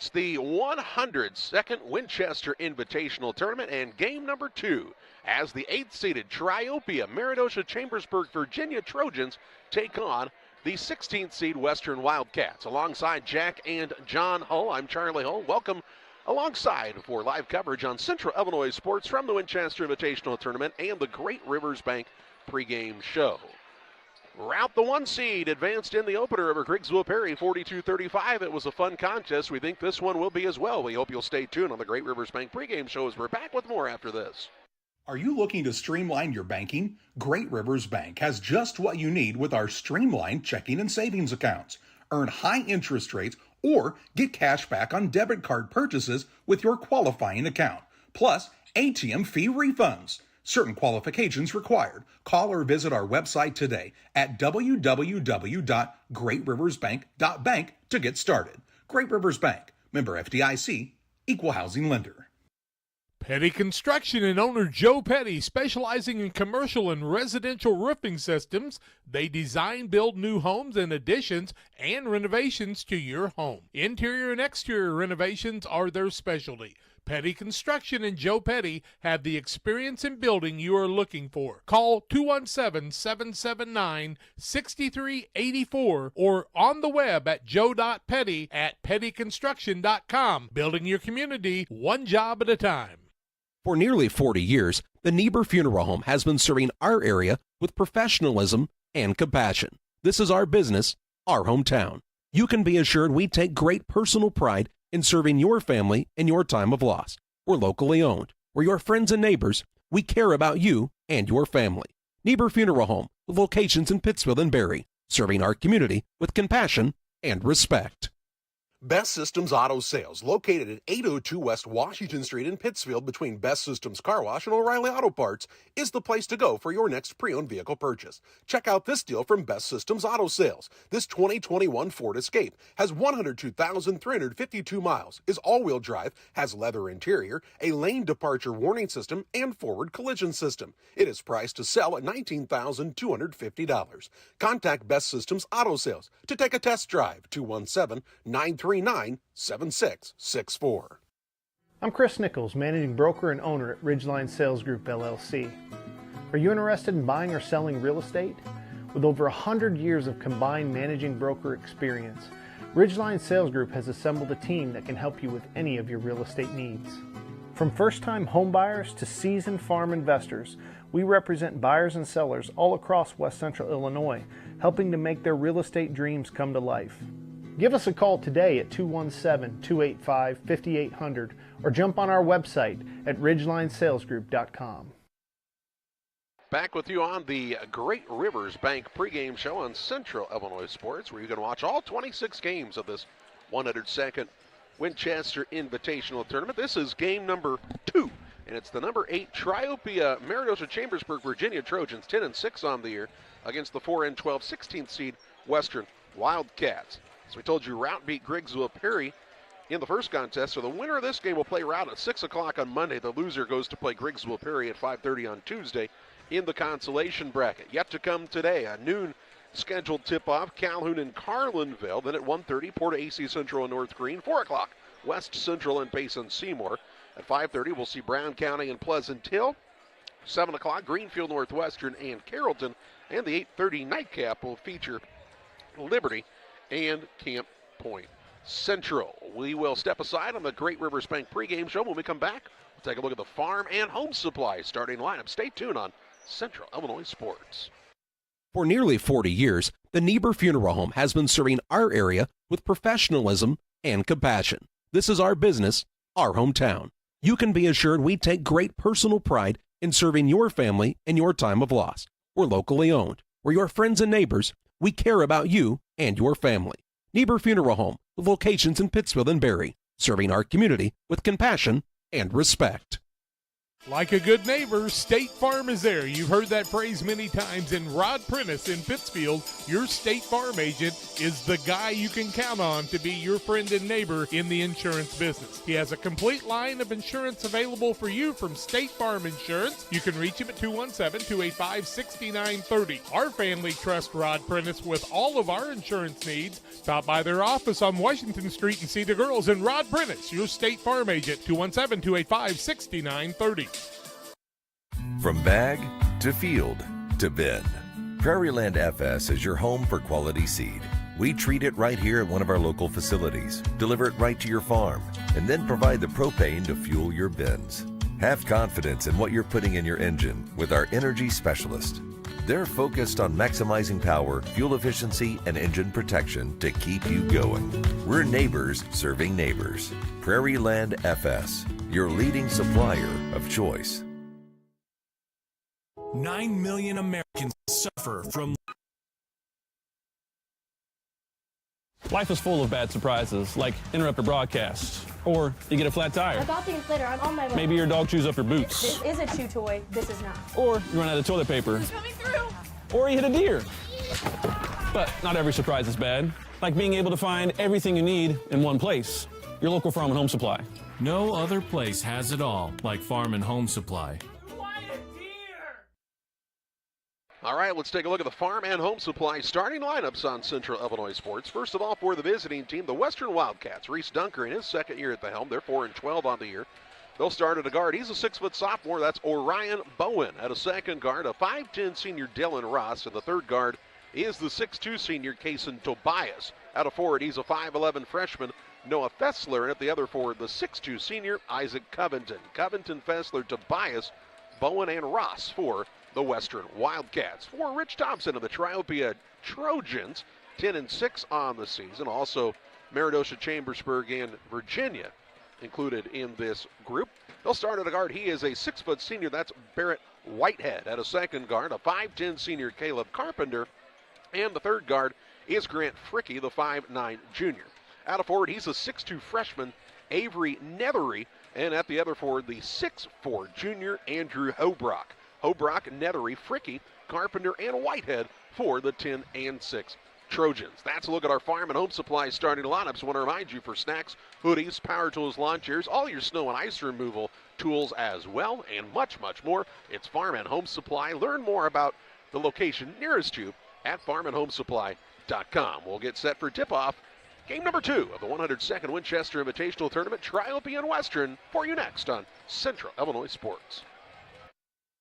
It's the 102nd Winchester Invitational Tournament and game number 2 as the 8th-seeded Triopia Meridosha-Chambersburg Virginia Trojans take on the 16th seed Western Wildcats. Alongside Jack and John Hull, I'm Charlie Hull. Welcome alongside for live coverage on Central Illinois Sports from the Winchester Invitational Tournament and the Great Rivers Bank pregame show. Route the 1 seed advanced in the opener over Grigsville Perry 42-35. It was a fun contest. We think this one will be as well. We hope you'll stay tuned on the Great Rivers Bank pregame show as we're back with more after this. Are you looking to streamline your banking? Great Rivers Bank has just what you need with our streamlined checking and savings accounts. Earn high interest rates or get cash back on debit card purchases with your qualifying account. Plus, ATM fee refunds. Certain qualifications required. Call or visit our website today at www.greatriversbank.bank to get started. Great Rivers Bank, member FDIC, equal housing lender. Petty Construction and owner Joe Petty, specializing in commercial and residential roofing systems. They design, build new homes and additions and renovations to your home. Interior and exterior renovations are their specialty. Petty Construction and Joe Petty have the experience in building you are looking for. Call 217-779-6384 or on the web at joe.petty@pettyconstruction.com. Building your community one job at a time. For nearly 40 years, the Niebuhr Funeral Home has been serving our area with professionalism and compassion. This is our business, our hometown. You can be assured we take great personal pride in serving your family in your time of loss. We're locally owned. We're your friends and neighbors. We care about you and your family. Niebuhr Funeral Home, with locations in Pittsfield and Barry, serving our community with compassion and respect. Best Systems Auto Sales, located at 802 West Washington Street in Pittsfield between Best Systems Car Wash and O'Reilly Auto Parts, is the place to go for your next pre-owned vehicle purchase. Check out this deal from Best Systems Auto Sales. This 2021 Ford Escape has 102,352 miles, is all-wheel drive, has leather interior, a lane departure warning system, and forward collision system. It is priced to sell at $19,250. Contact Best Systems Auto Sales to take a test drive. 217-939-7664. I'm Chris Nichols, managing broker and owner at Ridgeline Sales Group, LLC. Are you interested in buying or selling real estate? With over 100 years of combined managing broker experience, Ridgeline Sales Group has assembled a team that can help you with any of your real estate needs. From first-time homebuyers to seasoned farm investors, we represent buyers and sellers all across West Central Illinois, helping to make their real estate dreams come to life. Give us a call today at 217-285-5800 or jump on our website at ridgelinesalesgroup.com. Back with you on the Great Rivers Bank pregame show on Central Illinois Sports, where you can watch all 26 games of this 102nd Winchester Invitational Tournament. This is game number 2, and it's the number 8 Triopia Meridosha-Chambersburg Virginia Trojans, 10-6 on the year, against the 4-12 16th seed Western Wildcats. As we told you, Route beat Grigsville Perry in the first contest, so the winner of this game will play Route at 6 o'clock on Monday. The loser goes to play Grigsville Perry at 5:30 on Tuesday in the consolation bracket. Yet to come today, a noon scheduled tip-off, Calhoun and Carlinville. Then at 1:30, Port AC Central and North Green. 4 o'clock, West Central and Payson Seymour. At 5:30, we'll see Brown County and Pleasant Hill. 7 o'clock, Greenfield Northwestern and Carrollton. And the 8:30 nightcap will feature Liberty and Camp Point Central. We will step aside on the Great Rivers Bank pregame show. When we come back, we'll take a look at the farm and home supply starting lineup. Stay tuned on Central Illinois Sports. For nearly 40 years, the Niebuhr Funeral Home has been serving our area with professionalism and compassion. This is our business, our hometown. You can be assured we take great personal pride in serving your family in your time of loss. We're locally owned. We're your friends and neighbors. We care about you and your family. Niebuhr Funeral Home, with locations in Pittsfield and Barry, serving our community with compassion and respect. Like a good neighbor, State Farm is there. You've heard that phrase many times. And Rod Prentice in Pittsfield, your State Farm agent, is the guy you can count on to be your friend and neighbor in the insurance business. He has a complete line of insurance available for you from State Farm Insurance. You can reach him at 217-285-6930. Our family trusts Rod Prentice with all of our insurance needs. Stop by their office on Washington Street and see the girls. And Rod Prentice, your State Farm agent, 217-285-6930. From bag to field to bin, Prairieland FS is your home for quality seed. We treat it right here at one of our local facilities, deliver it right to your farm, and then provide the propane to fuel your bins. Have confidence in what you're putting in your engine with our energy specialist. They're focused on maximizing power, fuel efficiency, and engine protection to keep you going. We're neighbors serving neighbors. Prairieland FS, your leading supplier of choice. 9 million Americans suffer from... Life is full of bad surprises, like interrupted broadcasts, or you get a flat tire. I bought the inflator. I'm on my way. Maybe your dog chews up your boots. This is a chew toy. This is not. Or you run out of toilet paper. It's coming through. Or you hit a deer. But not every surprise is bad, like being able to find everything you need in one place. Your local Farm and Home Supply. No other place has it all like Farm and Home Supply. All right, let's take a look at the Farm and Home Supply starting lineups on Central Illinois Sports. First of all, for the visiting team, the Western Wildcats. Reese Dunker in his second year at the helm. They're 4-12 on the year. They'll start at a guard. He's a 6-foot sophomore. That's Orion Bowen. At a second guard, a 5'10 senior Dylan Ross. And the third guard is the 6'2 senior Kason Tobias. At a forward, he's a 5'11 freshman Noah Fessler. And at the other forward, the 6'2 senior Isaac Covington. Covington, Fessler, Tobias, Bowen, and Ross for the Western Wildcats. For Rich Thompson of the Triopia Trojans, 10-6 on the season. Also, Meridosha, Chambersburg, and Virginia included in this group. They'll start at a guard. He is a 6-foot senior. That's Barrett Whitehead. At a second guard, a 5'10 senior Caleb Carpenter. And the third guard is Grant Fricky, the 5'9 junior. Out of forward, he's a 6'2 freshman Avery Nethery. And at the other forward, the 6'4 junior Andrew Hobrock. Hobrock, Nethery, Fricky, Carpenter, and Whitehead for the 10-6 Trojans. That's a look at our Farm and Home Supply starting lineups. I want to remind you, for snacks, hoodies, power tools, lawn chairs, all your snow and ice removal tools as well, and much, much more, it's Farm and Home Supply. Learn more about the location nearest you at farmandhomesupply.com. We'll get set for tip-off. Game number 2 of the 102nd Winchester Invitational Tournament, Triopia and Western, for you next on Central Illinois Sports.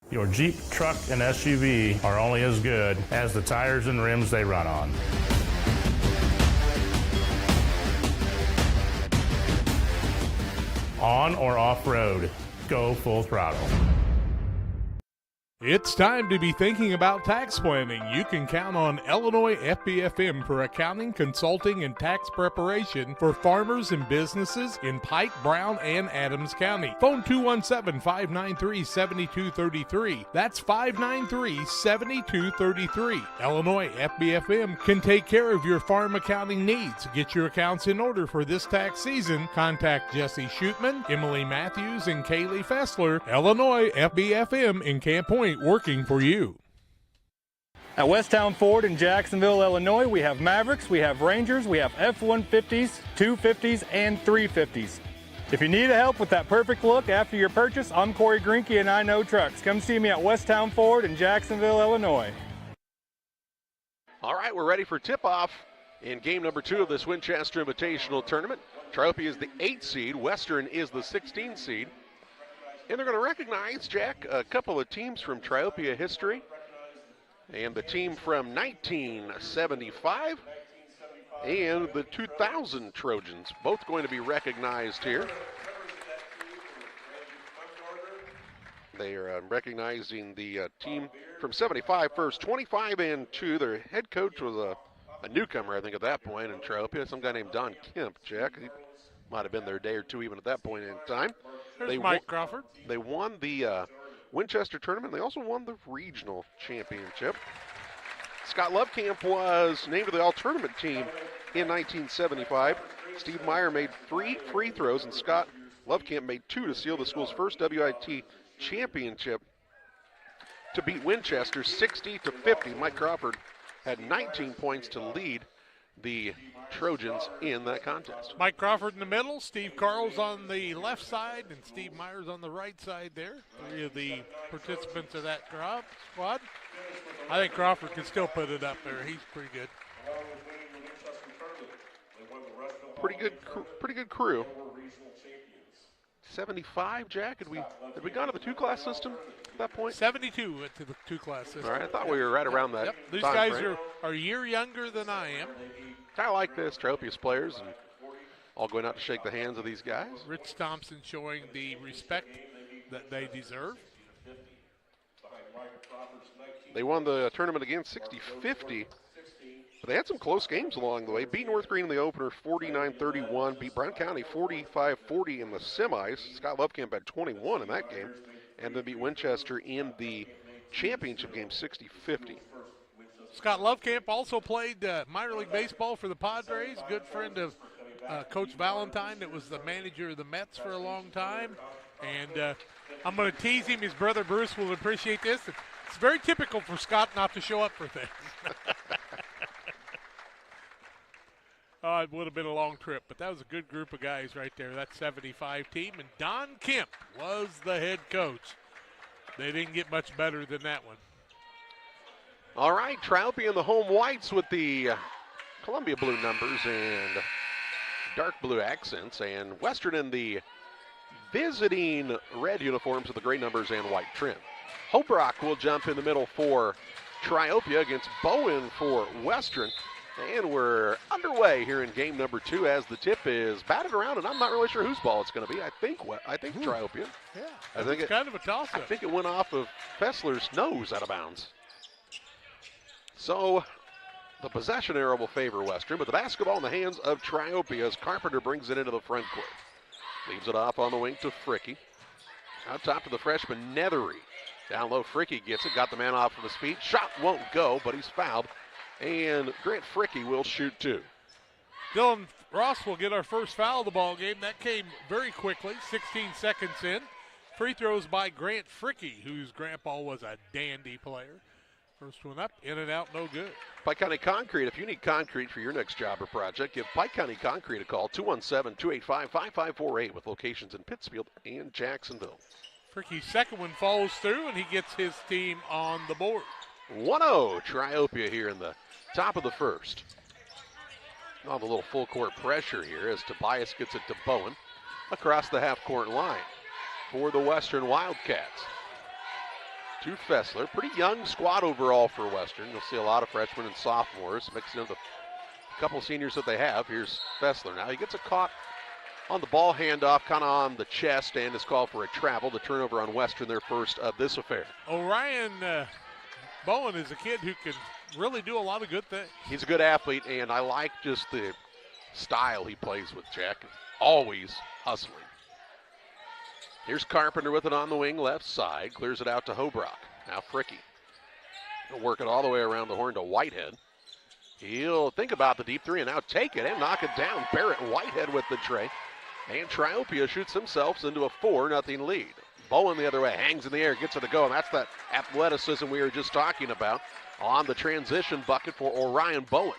Your Jeep, truck, and SUV are only as good as the tires and rims they run on. On or off-road, go full throttle. It's time to be thinking about tax planning. You can count on Illinois FBFM for accounting, consulting, and tax preparation for farmers and businesses in Pike, Brown, and Adams County. Phone 217-593-7233. That's 593-7233. Illinois FBFM can take care of your farm accounting needs. Get your accounts in order for this tax season. Contact Jesse Shootman, Emily Matthews, and Kaylee Fessler. Illinois FBFM in Camp Point, working for you. At Westtown Ford in Jacksonville, Illinois, we have Mavericks, we have Rangers, we have F-150s, 250s, and 350s. If you need help with that perfect look after your purchase, I'm Corey Grinke and I Know Trucks. Come see me at Westtown Ford in Jacksonville, Illinois. All right, we're ready for tip-off in game number 2 of this Winchester Invitational Tournament. Triopia is the 8th seed, Western is the 16th seed. And they're going to recognize, Jack, a couple of teams from Triopia history. And the team from 1975 and the 2000 Trojans, both going to be recognized here. They are recognizing the team from 75 first, 25-2. Their head coach was a newcomer, I think, at that point in Triopia, some guy named Don Kemp, Jack. He might have been there a day or two even at that point in time. There's Mike Crawford. They won the Winchester tournament. They also won the regional championship. Scott Lovekamp was named to the all-tournament team in 1975. Steve Meyer made 3 free throws, and Scott Lovekamp made 2 to seal the school's first WIT championship to beat Winchester 60-50. Mike Crawford had 19 points to lead the Trojans in that contest. Mike Crawford in the middle, Steve Carl's on the left side, and Steve Myers on the right side there. Three of the participants of that squad. I think Crawford can still put it up there. He's pretty good. Pretty good crew. 75, Jack? Had we gone to the two-class system at that point? 72 went to the two-class system. All right, I thought we were right around that. Yep. These time guys frame. are a year younger than I am. I like this. Triopia's players and all going out to shake the hands of these guys. Rich Thompson showing the respect that they deserve. They won the tournament again 60-50. But they had some close games along the way. Beat North Green in the opener 49-31. Beat Brown County 45-40 in the semis. Scott Lovekamp had 21 in that game. And then beat Winchester in the championship game 60-50. Scott Lovekamp also played minor league baseball for the Padres. Good friend of Coach Valentine that was the manager of the Mets for a long time. And I'm going to tease him. His brother Bruce will appreciate this. It's very typical for Scott not to show up for things. It would have been a long trip, but that was a good group of guys right there, that 75 team. And Don Kemp was the head coach. They didn't get much better than that one. All right, Triopia in the home whites with the Columbia blue numbers and dark blue accents, and Western in the visiting red uniforms with the gray numbers and white trim. Hobrock will jump in the middle for Triopia against Bowen for Western. And we're underway here in game number 2 as the tip is batted around, and I'm not really sure whose ball it's going to be. I think Triopia. Yeah, I think it's kind of a toss-up. I think it went off of Fessler's nose out of bounds. So the possession arrow will favor Western, but the basketball in the hands of Triopia as Carpenter brings it into the front court. Leaves it off on the wing to Fricky. Out top to the freshman Nethery. Down low, Fricky gets it, got the man off of his feet. Shot won't go, but he's fouled. And Grant Fricky will shoot 2. Dylan Ross will get our first foul of the ball game. That came very quickly, 16 seconds in. Free throws by Grant Fricky, whose grandpa was a dandy player. First one up, in and out, no good. Pike County Concrete, if you need concrete for your next job or project, give Pike County Concrete a call, 217-285-5548, with locations in Pittsfield and Jacksonville. Fricky's second one falls through, and he gets his team on the board. 1-0, Triopia here in the top of the first. On the little full court pressure here as Tobias gets it to Bowen across the half court line for the Western Wildcats. To Fessler, pretty young squad overall for Western. You'll see a lot of freshmen and sophomores mixing in the couple seniors that they have. Here's Fessler now. He gets a caught on the ball handoff, kind of on the chest, and is called for a travel. The turnover on Western, their first of this affair. Orion Bowen is a kid who can really do a lot of good things. He's a good athlete, and I like just the style he plays with, Jack. Always hustling. Here's Carpenter with it on the wing, left side. Clears it out to Hobrock. Now Fricky. He'll work it all the way around the horn to Whitehead. He'll think about the deep three and now take it and knock it down. Barrett Whitehead with the tray. And Triopia shoots themselves into a 4-0 lead. Bowen the other way, hangs in the air, gets it to go, and that's that athleticism we were just talking about on the transition bucket for Orion Bowen.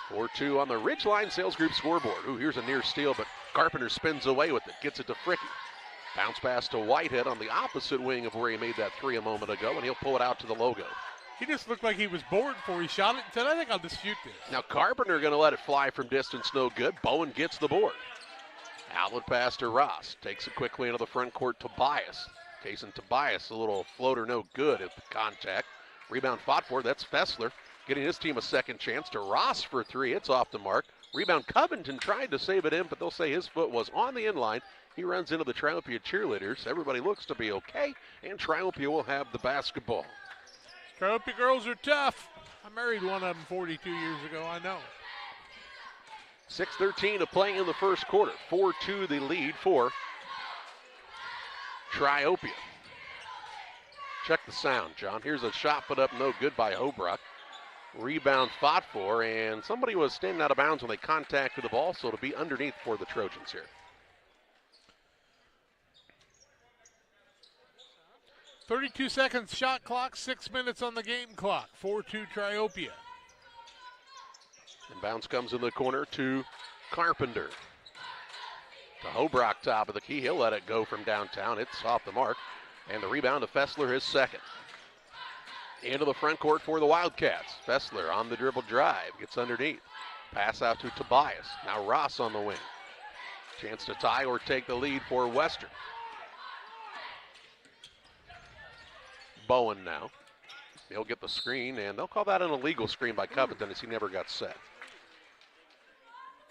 4-2 on the Ridgeline Sales Group scoreboard. Ooh, here's a near steal, but Carpenter spins away with it, gets it to Fricky. Bounce pass to Whitehead on the opposite wing of where he made that three a moment ago, and he'll pull it out to the logo. He just looked like he was bored before he shot it and said, I think I'll just shoot this. Now Carpenter going to let it fly from distance, no good. Bowen gets the board. Outlet pass to Ross. Takes it quickly into the front court to Tobias. Jason Tobias, a little floater, no good at the contact. Rebound fought for, that's Fessler. Getting his team a second chance to Ross for three. It's off the mark. Rebound, Covington tried to save it in, but they'll say his foot was on the inline. He runs into the Triopia cheerleaders. Everybody looks to be okay, and Triopia will have the basketball. Triopia girls are tough. I married one of them 42 years ago, I know. 6:13 to play in the first quarter. 4-2 the lead for Triopia. Check the sound, John. Here's a shot put up, no good by Hobrock. Rebound fought for, and somebody was standing out of bounds when they contacted the ball, so it'll be underneath for the Trojans here. 32 seconds shot clock, 6 minutes on the game clock. 4-2 Triopia. And bounce comes in the corner to Carpenter. To Hobrock, top of the key. He'll let it go from downtown. It's off the mark. And the rebound to Fessler, his second. Into the front court for the Wildcats. Fessler on the dribble drive. Gets underneath. Pass out to Tobias. Now Ross on the wing. Chance to tie or take the lead for Western. Bowen now. He'll get the screen, and they'll call that an illegal screen by Covington as he never got set.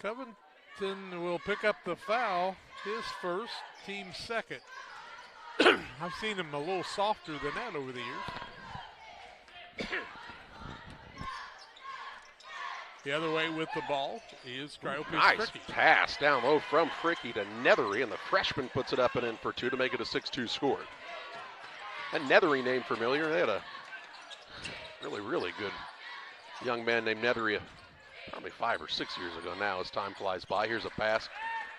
Covington will pick up the foul, his first, team second. I've seen him a little softer than that over the years. The other way with the ball is Triopia's nice Fricky. Pass down low from Fricky to Nethery, and the freshman puts it up and in for two to make it a 6-2 score. That Nethery name familiar. They had a really good young man named Nethery probably 5 or 6 years ago now as time flies by. Here's a pass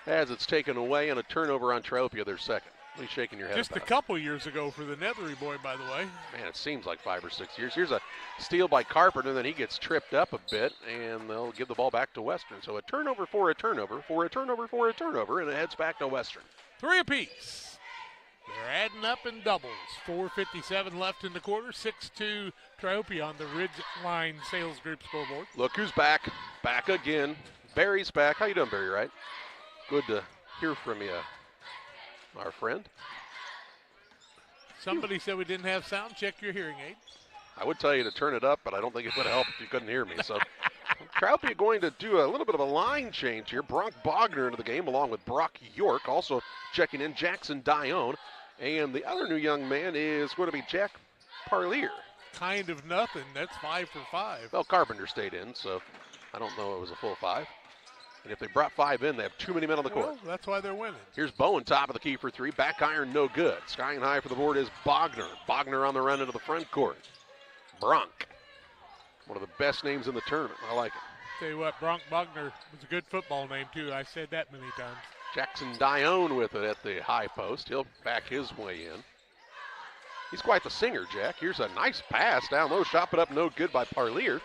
as it's taken away, and a turnover on Triopia, their second. What are you shaking your head Just about? a couple years ago for the Nethery boy, by the way. Man, it seems like 5 or 6 years. Here's a steal by Carpenter, and then he gets tripped up a bit, and they'll give the ball back to Western. So a turnover for a turnover, for a turnover, for a turnover, and it heads back to Western. 3 apiece. They're adding up in doubles. 4:57 left in the quarter. 6-2 Triopia on the Ridgeline Sales Group scoreboard. Look who's back. Back again. Barry's back. How you doing, Barry, right? Good to hear from you, our friend. Somebody said we didn't have sound. Check your hearing aid. I would tell you to turn it up, but I don't think it would help if you couldn't hear me. So Triopia going to do a little bit of a line change here. Bronk Bogner into the game along with Brock York. Also checking in Jackson Dione. And the other new young man is going to be Jack Parlier. Kind of nothing. That's 5 for 5. Well, Carpenter stayed in, so I don't know it was a full 5. And if they brought 5 in, they have too many men on the court. Well, that's why they're winning. Here's Bowen, top of the key for 3. Back iron, no good. Skying high for the board is Bogner. Bogner on the run into the front court. Bronk, one of the best names in the tournament. I like it. Tell you what, Bronk Bogner was a good football name, too. I said that many times. Jackson Dione with it at the high post. He'll back his way in. He's quite the singer, Jack. Here's a nice pass down low. Shot it up, no good by Parlier.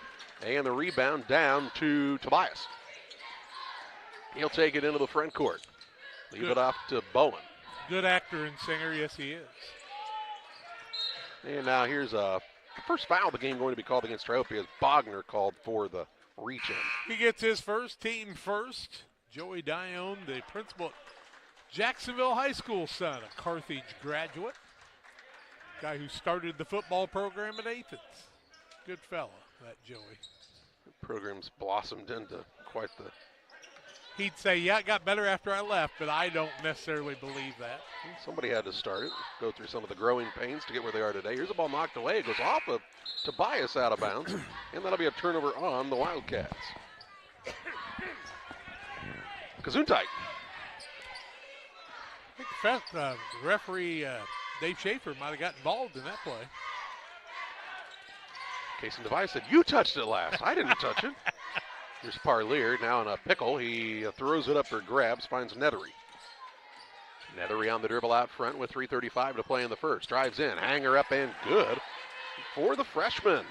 And the rebound down to Tobias. He'll take it into the front court. Leave it off to Bowen. Good actor and singer, yes he is. And now here's a first foul of the game going to be called against Triopia as Bogner called for the reach-in. He gets his first, team first. Joey Dione, the principal at Jacksonville High School son, a Carthage graduate. Guy who started the football program at Athens. Good fella, that Joey. The program's blossomed into quite the... He'd say, yeah, it got better after I left, but I don't necessarily believe that. Somebody had to start it, go through some of the growing pains to get where they are today. Here's a ball knocked away. It goes off of Tobias out of bounds, and that'll be a turnover on the Wildcats. Gesundheit. I think referee Dave Schaefer might have got involved in that play. Casey Tobias said, you touched it last. I didn't touch it. Here's Parlier now in a pickle. He throws it up for grabs, finds Nethery. Nethery on the dribble out front with 3:35 to play in the first. Drives in, hanger up and good for the freshman.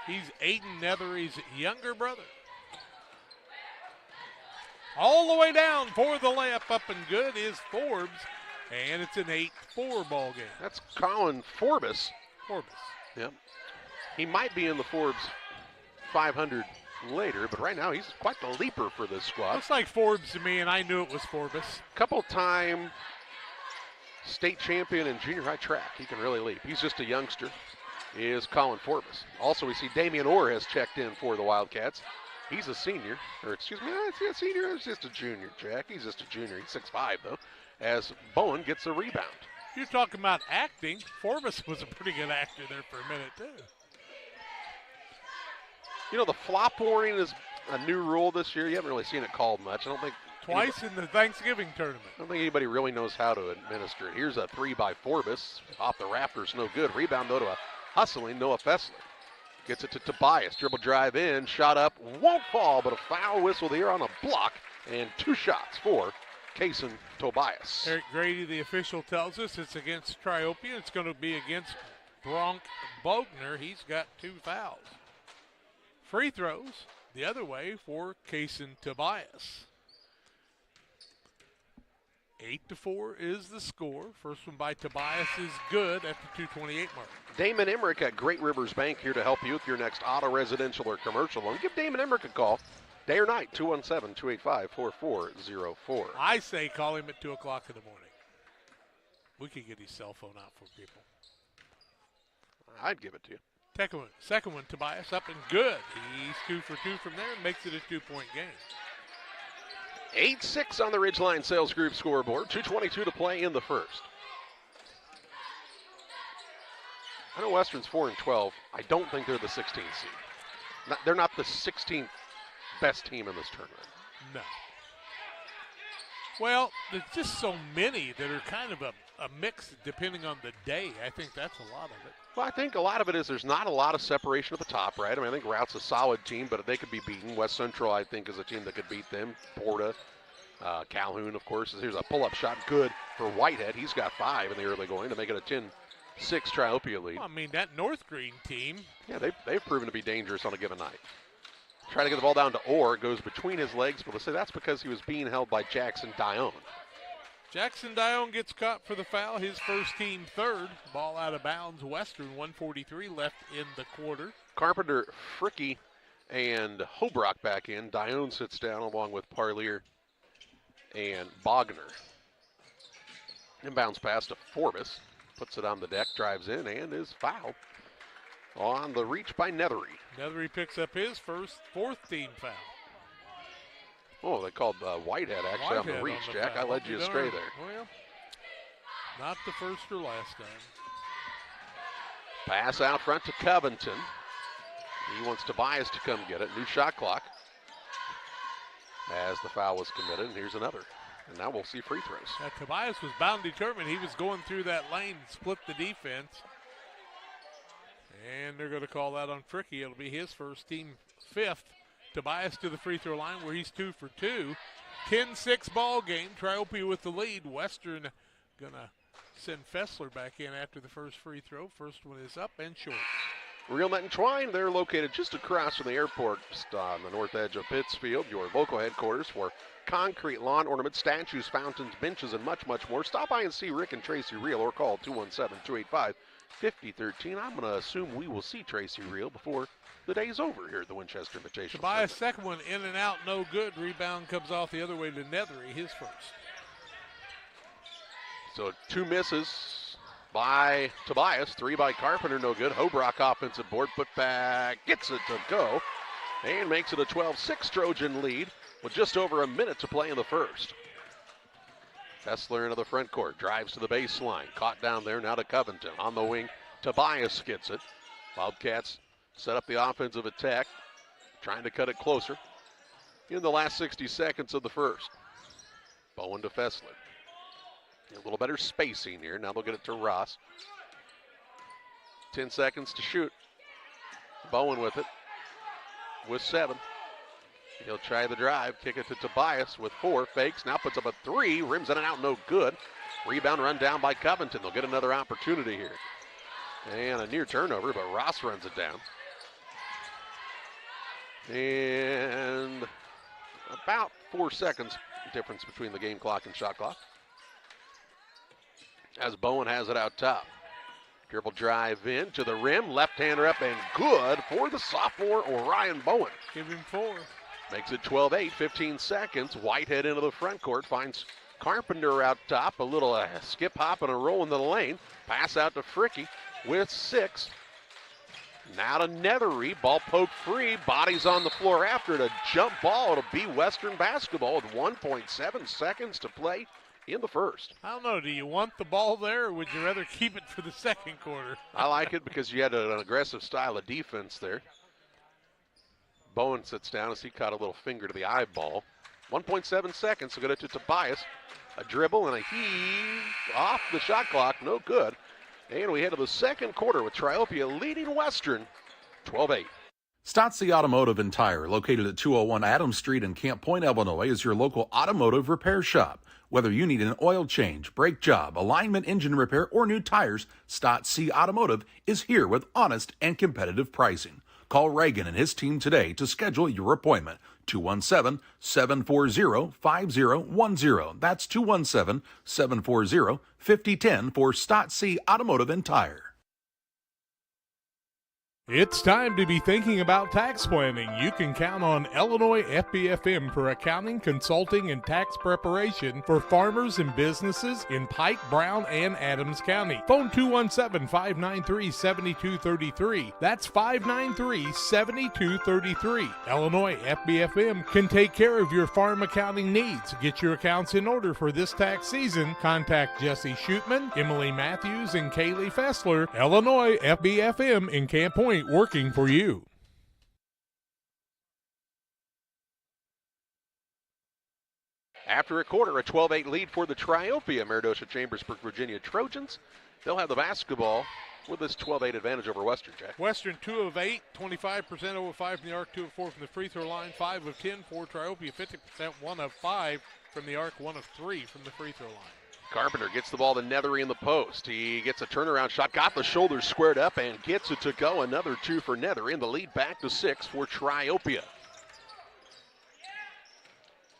He's Aiden Nethery's younger brother. All the way down for the layup, up and good is Forbes, and it's an 8-4 ball game. That's Colin Forbes. Yep. He might be in the Forbes 500 later, but right now he's quite the leaper for this squad. Looks like Forbes to me, and I knew it was Forbes. Couple-time state champion in junior high track. He can really leap. He's just a youngster, is Colin Forbes. Also, we see Damian Orr has checked in for the Wildcats. He's a senior, or excuse me, is he a senior? He's just a junior, Jack. He's just a junior. He's 6'5", though, as Bowen gets a rebound. You're talking about acting. Forbes was a pretty good actor there for a minute, too. You know, the flop warning is a new rule this year. You haven't really seen it called much. I don't think twice in the Thanksgiving tournament. I don't think anybody really knows how to administer it. Here's a 3 by Forbes. Off the rafters, no good. Rebound, though, to a hustling Noah Fessler. Gets it to Tobias. Dribble drive in. Shot up. Won't fall, but a foul whistle here on a block. And 2 shots for Kaysen Tobias. Eric Grady, the official, tells us it's against Triopia. It's going to be against Bronk Bogner. He's got 2 fouls. Free throws the other way for Kaysen Tobias. 8-4 is the score. First one by Tobias is good at the 2:28 mark. Damon Emmerich at Great Rivers Bank here to help you with your next auto, residential, or commercial loan. Give Damon Emmerich a call. Day or night, 217-285-4404. I say call him at 2 o'clock in the morning. We could get his cell phone out for people. I'd give it to you. Second one, Tobias up and good. He's 2 for 2 from there and makes it a 2-point game. 8-6 on the Ridgeline Sales Group scoreboard. 2:22 to play in the first. I know Western's 4-12. I don't think they're the 16th seed. They're not the 16th best team in this tournament. No. Well, there's just so many that are kind of a mix depending on the day. I think that's a lot of it. Well, I think a lot of it is there's not a lot of separation at the top, right? I mean, I think Route's a solid team, but they could be beaten. West Central, I think, is a team that could beat them. Porta, Calhoun, of course. Here's a pull-up shot, good for Whitehead. He's got 5 in the early going to make it a 10-6 Triopia lead. Well, I mean, that North Green team. Yeah, they've proven to be dangerous on a given night. Trying to get the ball down to Orr, goes between his legs, but let's say that's because he was being held by Jackson Dione. Jackson Dione gets caught for the foul, his first team third. Ball out of bounds, Western, 1:43 left in the quarter. Carpenter, Fricky, and Hobrock back in. Dione sits down along with Parlier and Bogner. Inbounds pass to Forbes, puts it on the deck, drives in, and is fouled on the reach by Nethery. Nethery picks up his fourth team foul. Oh, they called Whitehead actually on the reach, Jack. I led you astray there. Well, not the first or last time. Pass out front to Covington. He wants Tobias to come get it. New shot clock as the foul was committed. And here's another. And now we'll see free throws. Now, Tobias was bound determined. He was going through that lane, split the defense. And they're going to call that on Fricky. It'll be his first, team 5th. Tobias to the free throw line where he's 2 for 2. 10-6 ball game. Triopia with the lead. Western going to send Fessler back in after the first free throw. First one is up and short. Real Net and Twine, they're located just across from the airport on the north edge of Pittsfield, your local headquarters for concrete lawn ornaments, statues, fountains, benches, and much, much more. Stop by and see Rick and Tracy Reel or call 217-285-5013. I'm going to assume we will see Tracy Reel before the day's over here at the Winchester Invitational. Tobias' second one in and out, no good. Rebound comes off the other way to Nethery, his first. So 2 misses by Tobias, 3 by Carpenter, no good. Hobrock offensive board, put back, gets it to go, and makes it a 12-6 Trojan lead with just over a minute to play in the first. Fessler into the front court, drives to the baseline, caught down there, now to Covington. On the wing, Tobias gets it. Wildcats set up the offensive attack, trying to cut it closer in the last 60 seconds of the first. Bowen to Fessler. A little better spacing here. Now they'll get it to Ross. 10 seconds to shoot. Bowen with it, with 7. He'll try the drive, kick it to Tobias with 4, fakes, now puts up a 3, rims in and out, no good. Rebound run down by Covington. They'll get another opportunity here. And a near turnover, but Ross runs it down. And about 4 seconds difference between the game clock and shot clock. As Bowen has it out top. Dribble drive in to the rim, left-hander up and good for the sophomore Orion Bowen. Give him 4. Makes it 12-8, 15 seconds. Whitehead into the front court, finds Carpenter out top. A little skip, hop, and a roll into the lane. Pass out to Fricky with 6. Now to Nethery, ball poked free, bodies on the floor after it. A jump ball, it'll be Western basketball with 1.7 seconds to play in the first. I don't know, do you want the ball there or would you rather keep it for the second quarter? I like it because you had an aggressive style of defense there. Bowen sits down as he caught a little finger to the eyeball. 1.7 seconds to get it to Tobias. A dribble and a heave off the shot clock, no good. And we head to the second quarter with Triopia leading Western 12-8. Stotzi Automotive and Tire, located at 201 Adams Street in Camp Point, Illinois, is your local automotive repair shop. Whether you need an oil change, brake job, alignment, engine repair, or new tires, Stotzi Automotive is here with honest and competitive pricing. Call Reagan and his team today to schedule your appointment. 217-740-5010. That's 217-740-5010 for Stotzi Automotive and Tire. It's time to be thinking about tax planning. You can count on Illinois FBFM for accounting, consulting, and tax preparation for farmers and businesses in Pike, Brown, and Adams County. Phone 217-593-7233. That's 593-7233. Illinois FBFM can take care of your farm accounting needs. Get your accounts in order for this tax season. Contact Jesse Shootman, Emily Matthews, and Kaylee Fessler. Illinois FBFM in Camp Point, working for you. After a quarter, a 12-8 lead for the Triopia Meredosia Chambersburg, Virginia Trojans. They'll have the basketball with this 12-8 advantage over Western, Jack. Western 2 of 8, 25% over 5 from the arc, 2 of 4 from the free throw line, 5 of 10 for Triopia, 50%, 1 of 5 from the arc, 1 of 3 from the free throw line. Carpenter gets the ball to Nethery in the post. He gets a turnaround shot, got the shoulders squared up, and gets it to go. Another 2 for Nethery, and the lead back to 6 for Triopia.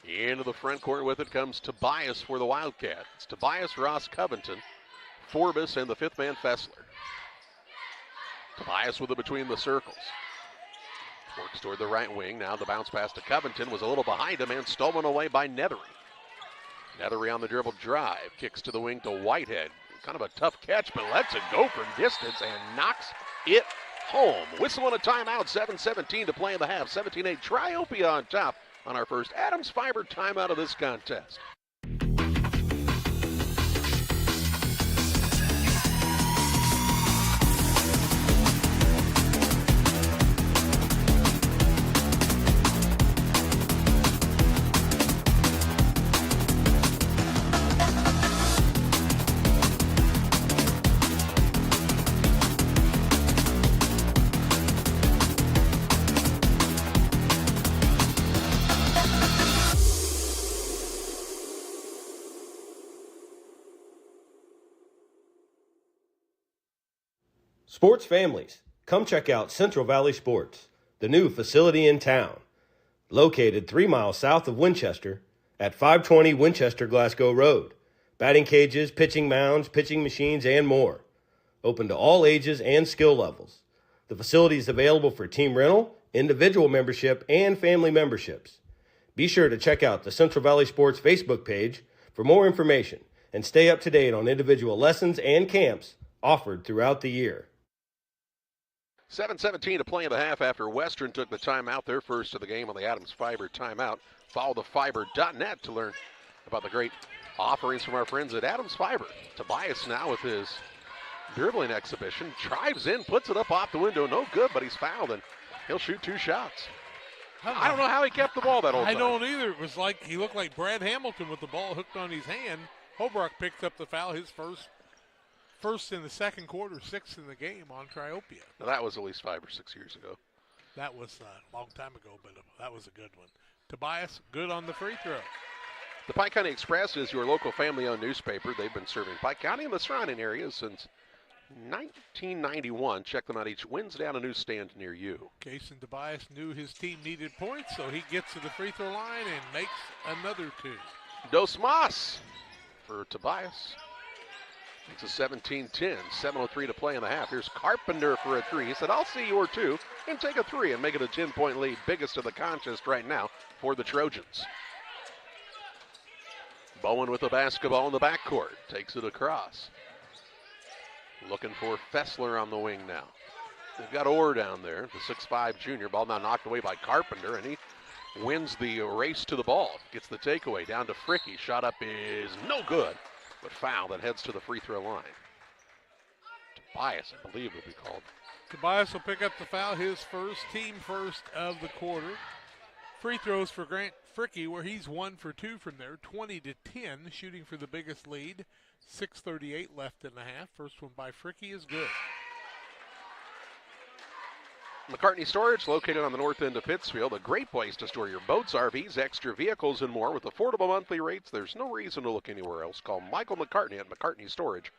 Into the front court with it comes Tobias for the Wildcats. It's Tobias, Ross, Covington, Forbes, and the fifth man, Fessler. Tobias with it between the circles. Works toward the right wing. Now the bounce pass to Covington was a little behind him and stolen away by Nethery. Nethery on the dribble drive, kicks to the wing to Whitehead. Kind of a tough catch, but lets it go from distance and knocks it home. Whistle on a timeout, 7:17 to play in the half. 17-8, Triopia on top on our first Adams Fiber timeout of this contest. Sports families, come check out Central Valley Sports, the new facility in town. Located 3 miles south of Winchester at 520 Winchester Glasgow Road. Batting cages, pitching mounds, pitching machines, and more. Open to all ages and skill levels. The facility is available for team rental, individual membership, and family memberships. Be sure to check out the Central Valley Sports Facebook page for more information and stay up to date on individual lessons and camps offered throughout the year. 7:17 to play in the half after Western took the timeout, their first of the game on the Adams Fiber timeout. Follow the fiber.net to learn about the great offerings from our friends at Adams Fiber. Tobias now with his dribbling exhibition, drives in, puts it up off the window, no good, but he's fouled and he'll shoot 2 shots. I don't know how he kept the ball that whole time. I don't either. It was like he looked like Brad Hamilton with the ball hooked on his hand. Hobrock picked up the foul, his first in the second quarter, 6th in the game on Triopia. Now that was at least 5 or 6 years ago. That was a long time ago, but that was a good one. Tobias, good on the free throw. The Pike County Express is your local family-owned newspaper. They've been serving Pike County and the surrounding areas since 1991. Check them out each Wednesday on a newsstand near you. Kason Tobias knew his team needed points, so he gets to the free throw line and makes another 2. Dos Mas for Tobias. It's a 17-10, 7:03 to play in the half. Here's Carpenter for a 3. He said, I'll see your 2 and take a 3 and make it a 10-point lead, biggest of the contest right now for the Trojans. Bowen with the basketball in the backcourt, takes it across. Looking for Fessler on the wing now. They've got Orr down there, the 6'5 junior. Ball now knocked away by Carpenter, and he wins the race to the ball. Gets the takeaway down to Fricky. Shot up is no good. But foul that heads to the free throw line. Tobias, I believe, will be called. Tobias will pick up the foul, his first, team first of the quarter. Free throws for Grant Fricky, where he's 1 for 2 from there, 20-10, shooting for the biggest lead. 6:38 left in the half. First one by Fricky is good. McCartney Storage, located on the north end of Pittsfield, a great place to store your boats, RVs, extra vehicles, and more. With affordable monthly rates, there's no reason to look anywhere else. Call Michael McCartney at McCartney Storage,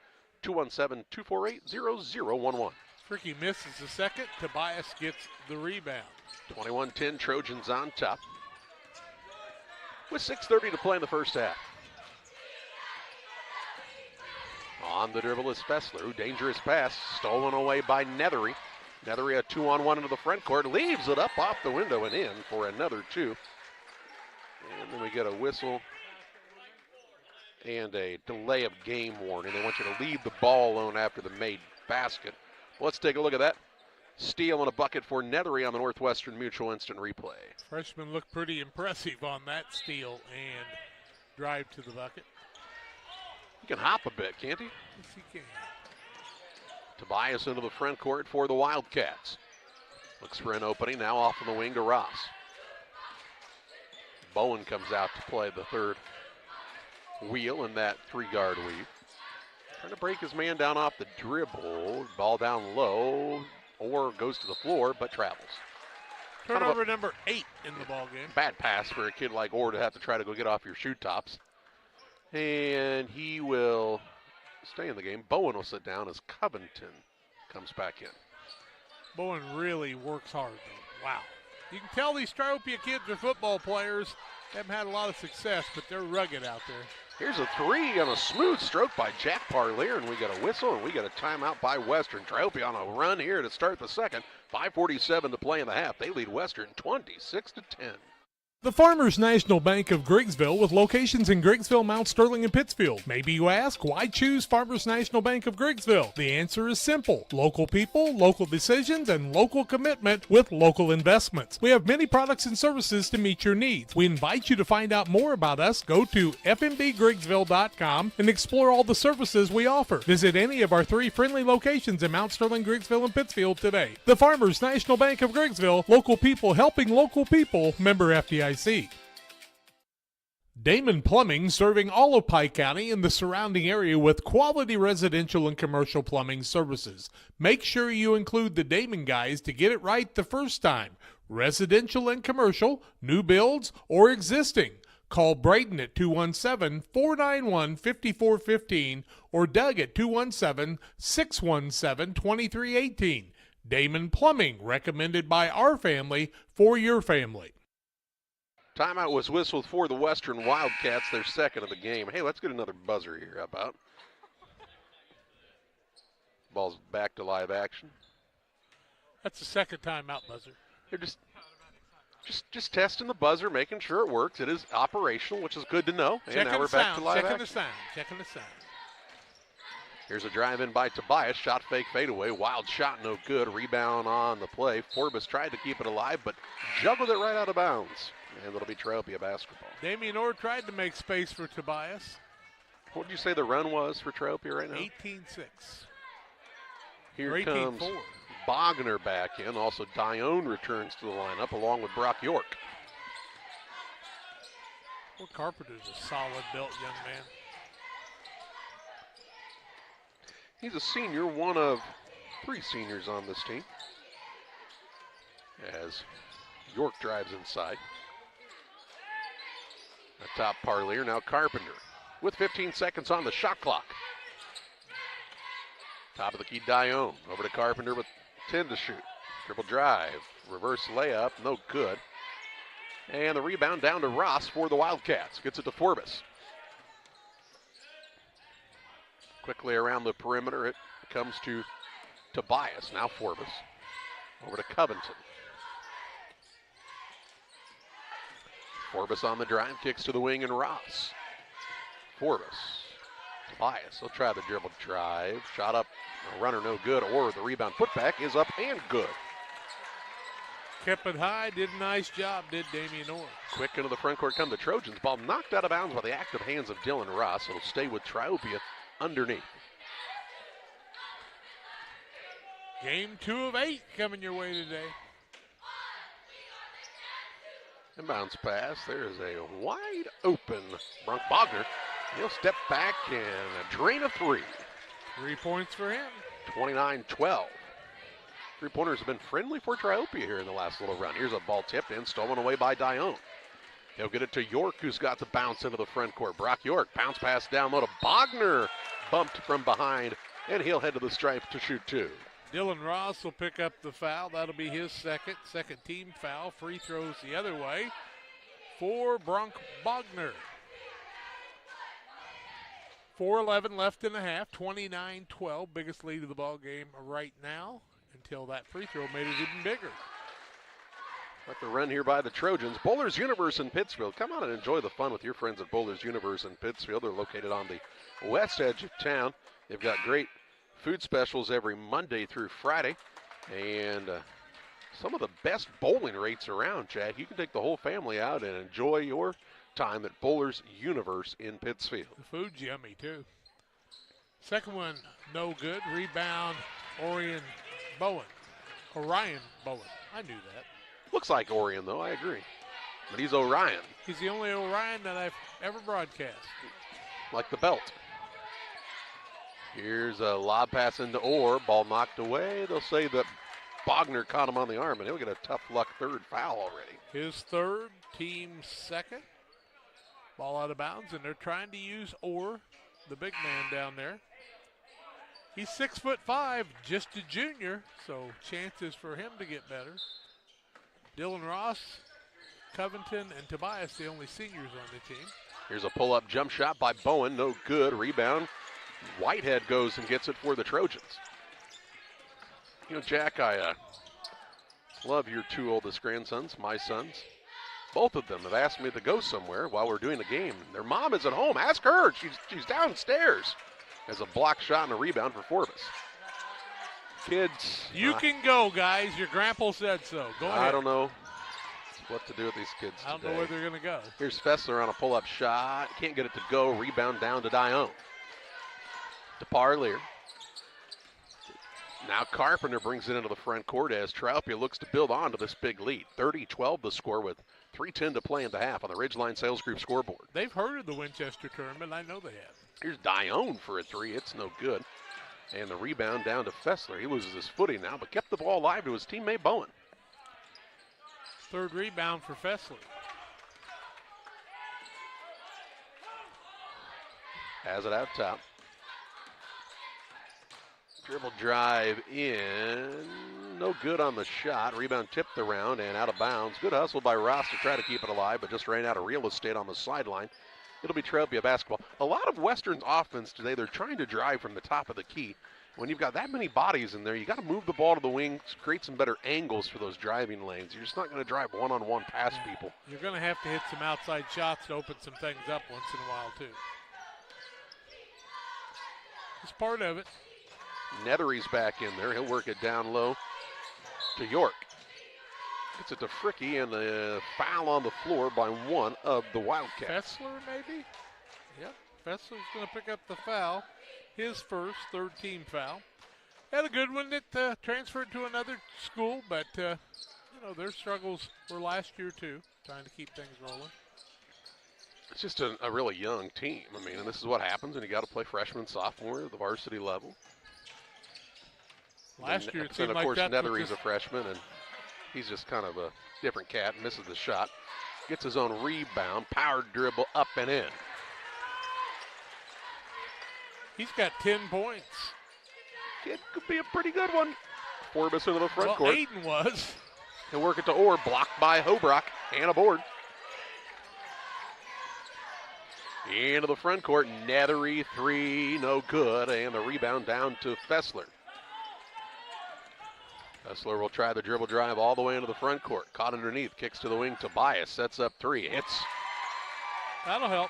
217-248-0011. Tricky misses the second. Tobias gets the rebound. 21-10, Trojans on top. With 6:30 to play in the first half. On the dribble is Fessler. Dangerous pass, stolen away by Nethery. Nethery a 2-on-1 into the front court, leaves it up off the window and in for another 2. And then we get a whistle and a delay of game warning. They want you to leave the ball alone after the made basket. Let's take a look at that. Steal and a bucket for Nethery on the Northwestern Mutual instant replay. Freshman looked pretty impressive on that steal and drive to the bucket. He can hop a bit, can't he? Yes, he can. Tobias into the front court for the Wildcats. Looks for an opening, now off on the wing to Ross. Bowen comes out to play the third wheel in that 3-guard weave. Trying to break his man down off the dribble. Ball down low, or goes to the floor, but travels. Turnover number 8 in the ball game. Bad pass for a kid like Orr to have to try to go get off your shoe tops. And he will stay in the game. Bowen will sit down as Covington comes back in. Bowen really works hard, though. Wow. You can tell these Triopia kids are football players. Haven't had a lot of success, but they're rugged out there. Here's a 3 on a smooth stroke by Jack Parlier, and we get a whistle, and we get a timeout by Western. Triopia on a run here to start the second. 5:47 to play in the half. They lead Western 26-10. The Farmers National Bank of Griggsville, with locations in Griggsville, Mount Sterling, and Pittsfield. Maybe you ask, why choose Farmers National Bank of Griggsville? The answer is simple. Local people, local decisions, and local commitment with local investments. We have many products and services to meet your needs. We invite you to find out more about us. Go to fmbgriggsville.com and explore all the services we offer. Visit any of our 3 friendly locations in Mount Sterling, Griggsville, and Pittsfield today. The Farmers National Bank of Griggsville, local people helping local people, member FDIC. Damon Plumbing, serving all of Pike County and the surrounding area with quality residential and commercial plumbing services. Make sure you include the Damon guys to get it right the first time. Residential and commercial, new builds, or existing. Call Braden at 217-491-5415 or Doug at 217-617-2318. Damon Plumbing, recommended by our family for your family. Timeout was whistled for the Western Wildcats, their second of the game. Hey, let's get another buzzer here. How about? Ball's back to live action. That's the second timeout buzzer. They're just testing the buzzer, making sure it works. It is operational, which is good to know. And now we're back to live action. Checking the sound. Here's a drive in by Tobias. Shot fake fadeaway. Wild shot, no good. Rebound on the play. Forbes tried to keep it alive, but juggled it right out of bounds. And it'll be Triopia basketball. Damian Orr tried to make space for Tobias. What did you say the run was for Triopia right now? 18-6. Here comes Bogner back in. Also, Dione returns to the lineup along with Brock York. Well, Carpenter's a solid built young man. He's a senior, one of 3 seniors on this team. As York drives inside. Atop Parlier, now Carpenter with 15 seconds on the shot clock. Top of the key, Dione. Over to Carpenter with 10 to shoot. Dribble drive, reverse layup, no good. And the rebound down to Ross for the Wildcats. Gets it to Forbes. Quickly around the perimeter, it comes to Tobias. Now Forbes. Over to Covington. Forbes on the drive, kicks to the wing, and Ross. Forbes. Tobias, he'll try the dribble drive. Shot up, a runner no good, or the rebound putback is up and good. Kept it high, did a nice job, did Damian Orr. Quick into the front court come the Trojans. Ball knocked out of bounds by the active hands of Dylan Ross. It'll stay with Triopia underneath. Game 2 of 8 coming your way today. Inbounds pass. There is a wide open Brunk Bogner. He'll step back and a drain of 3. 3 points for him. 29-12. Three-pointers have been friendly for Triopia here in the last little run. Here's a ball tipped in, stolen away by Dione. He'll get it to York, who's got the bounce into the front court. Brock York, bounce pass down low to Bogner, bumped from behind, and he'll head to the stripe to shoot two. Dylan Ross will pick up the foul. That'll be his second team foul. Free throws the other way for Bronk Bogner. 4:11 left in the half, 29-12, biggest lead of the ball game right now until that free throw made it even bigger. Let the run here by the Trojans. Bowlers Universe in Pittsfield. Come on and enjoy the fun with your friends at Bowlers Universe in Pittsfield. They're located on the west edge of town. They've got great food specials every Monday through Friday, and some of the best bowling rates around, Chad. You can take the whole family out and enjoy your time at Bowlers Universe in Pittsfield. The food's yummy, too. Second one, no good. Rebound, Orion Bowen. I knew that. Looks like Orion, though. I agree. But he's Orion. He's the only Orion that I've ever broadcast. Like the belt. Here's a lob pass into Orr. Ball knocked away. They'll say that Bogner caught him on the arm, and he'll get a tough luck third foul already. His third, team second. Ball out of bounds, and they're trying to use Orr, the big man down there. He's 6'5", just a junior, so chances for him to get better. Dylan Ross, Covington, and Tobias, the only seniors on the team. Here's a pull-up jump shot by Bowen. No good. Rebound. Whitehead goes and gets it for the Trojans. You know, Jack, I love your two oldest grandsons, my sons. Both of them have asked me to go somewhere while we're doing the game. Their mom is at home. Ask her. She's downstairs. As a block shot and a rebound for Forbes. Kids. You can go, guys. Your grandpa said so. Go ahead. I don't know what to do with these kids I don't today. know where they're going to go. Here's Fessler on a pull-up shot. Can't get it to go. Rebound down to Dione. To Parlier. Now Carpenter brings it into the front court as Triopia looks to build on to this big lead. 30-12 the score with 3:10 to play in the half on the Ridgeline Sales Group scoreboard. They've heard of the Winchester tournament. I know they have. Here's Dione for a three. It's no good. And the rebound down to Fessler. He loses his footing now, but kept the ball alive to his teammate Bowen. Third rebound for Fessler. Has it out top. Dribble drive in. No good on the shot. Rebound tipped around and out of bounds. Good hustle by Ross to try to keep it alive, but just ran out of real estate on the sideline. It'll be Triopia basketball. A lot of Western's offense today, they're trying to drive from the top of the key. When you've got that many bodies in there, you got to move the ball to the wing, create some better angles for those driving lanes. You're just not going to drive one-on-one past people. You're going to have to hit some outside shots to open some things up once in a while, too. It's part of it. Nethery's back in there. He'll work it down low to York. Gets it to Fricky, and a foul on the floor by one of the Wildcats. Fessler, maybe? Yep, Fessler's going to pick up the foul. His first, third team foul. Had a good one that transferred to another school, but, their struggles were last year, too, trying to keep things rolling. It's just a really young team. I mean, and this is what happens when you got to play freshman, sophomore at the varsity level. Last year, it seemed of like course, that. Nethery's a freshman, and he's just kind of a different cat. Misses the shot. Gets his own rebound. Power dribble up and in. He's got 10 points. It could be a pretty good one. Forbes into the front well, court. Aiden was. He'll work it to Orr. Blocked by Hobrock. And a board. Into the front court. Nethery, three. No good. And the rebound down to Fessler. Fessler will try the dribble drive all the way into the front court. Caught underneath. Kicks to the wing. Tobias sets up three. Hits. That'll help.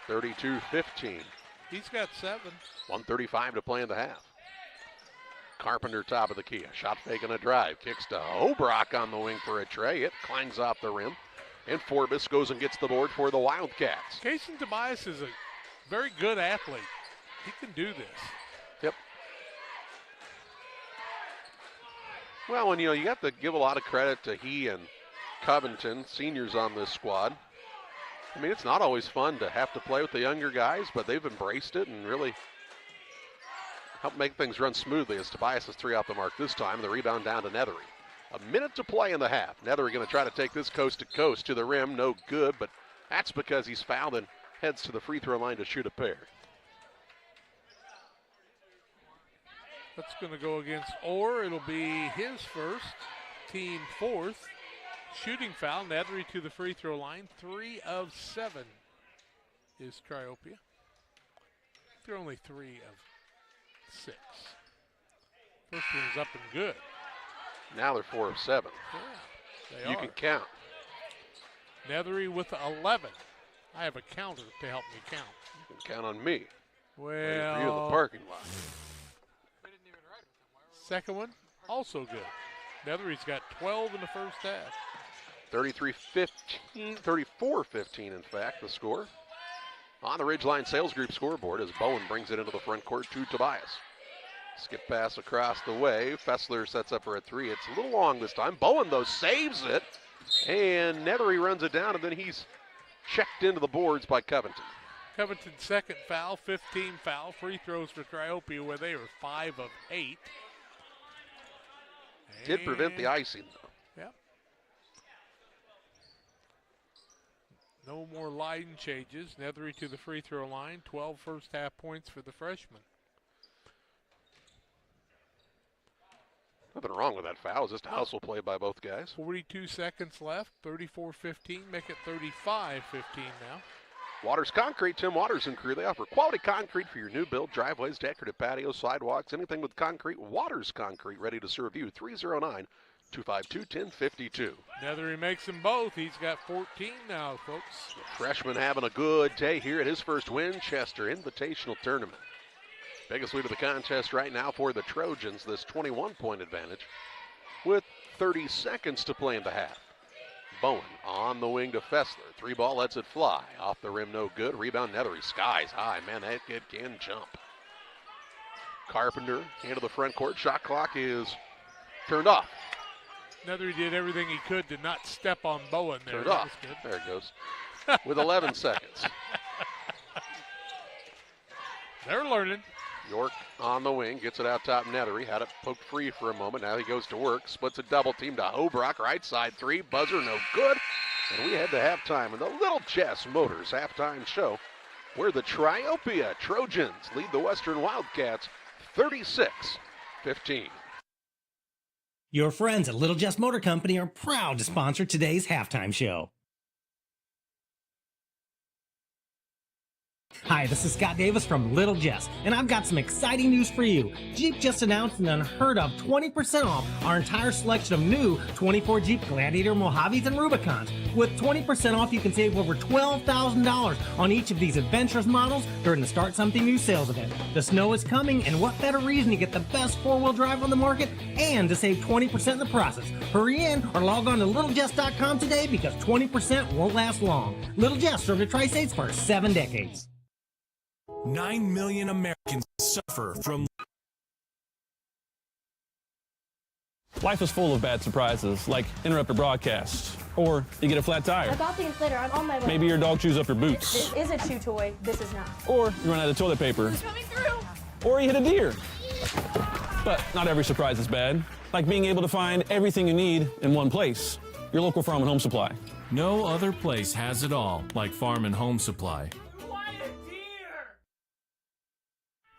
32-15. He's got 7. 1:35 to play in the half. Carpenter top of the key. A shot fake and a drive. Kicks to Hobrock on the wing for a tray. It clangs off the rim. And Forbes goes and gets the board for the Wildcats. Kason Tobias is a very good athlete. He can do this. Yep. Well, and you got to give a lot of credit to he and Covington, seniors on this squad. I mean, it's not always fun to have to play with the younger guys, but they've embraced it and really help make things run smoothly as Tobias is 3 off the mark this time. The rebound down to Nethery. A minute to play in the half. Nethery going to try to take this coast to coast to the rim. No good, but that's because he's fouled and heads to the free throw line to shoot a pair. That's going to go against Orr. It'll be his first, team fourth. Shooting foul. Nethery to the free throw line. 3 of 7 is Triopia. They're only 3 of 6. First one's up and good. Now they're 4 of 7. Yeah, they you are. can count. Nethery with 11. I have a counter to help me count. You can count on me. Well, for you in the parking lot. Second one, also good. Nethery's got 12 in the first half. 34-15, in fact, the score. On the Ridgeline Sales Group scoreboard as Bowen brings it into the front court to Tobias. Skip pass across the way. Fessler sets up her at 3. It's a little long this time. Bowen, though, saves it. And Nethery runs it down, and then he's checked into the boards by Covington. Covington's second foul, 15 foul. Free throws for Triopia where they were 5 of 8. Did prevent the icing, though. Yep. No more line changes. Nethery to the free throw line. 12 first half points for the freshman. Nothing wrong with that foul. It's just a hustle play by both guys. 42 seconds left. 34-15. Make it 35-15 now. Waters Concrete, Tim Waters and crew. They offer quality concrete for your new build, driveways, decorative patios, sidewalks, anything with concrete. Waters Concrete, ready to serve you. 309-252-1052. Nethery makes them both. He's got 14 now, folks. The freshman having a good day here at his first Winchester Invitational Tournament. Biggest lead of the contest right now for the Trojans, this 21-point advantage with 30 seconds to play in the half. Bowen on the wing to Fessler. 3 ball lets it fly. Off the rim, no good. Rebound, Nethery. Skies high. Man, that kid can jump. Carpenter into the front court. Shot clock is turned off. Nethery did everything he could to not step on Bowen there. Turned off. There it goes. With 11 seconds. They're learning. York on the wing, gets it out top Nethery, had it poked free for a moment, now he goes to work, splits a double team to Hobrock, right side 3, buzzer no good, and we head to halftime in the Little Jess Motors halftime show, where the Triopia Trojans lead the Western Wildcats 36-15. Your friends at Little Jess Motor Company are proud to sponsor today's halftime show. Hi, this is Scott Davis from Little Jess, and I've got some exciting news for you. Jeep just announced an unheard of 20% off our entire selection of new 24 Jeep Gladiator Mojaves and Rubicons. With 20% off, you can save over $12,000 on each of these adventurous models during the Start Something New sales event. The snow is coming, and what better reason to get the best four-wheel drive on the market and to save 20% in the process. Hurry in or log on to littlejess.com today because 20% won't last long. Little Jess served the Tri-States for 7 decades. 9 million Americans suffer from. Life is full of bad surprises, like interrupt a broadcast, or you get a flat tire. I got the inflator. I'm on my way. Maybe your dog chews up your boots. This is a chew toy. This is not. Or you run out of toilet paper. Who's coming through? Or you hit a deer. But not every surprise is bad, like being able to find everything you need in one place. Your local Farm and Home Supply. No other place has it all like Farm and Home Supply.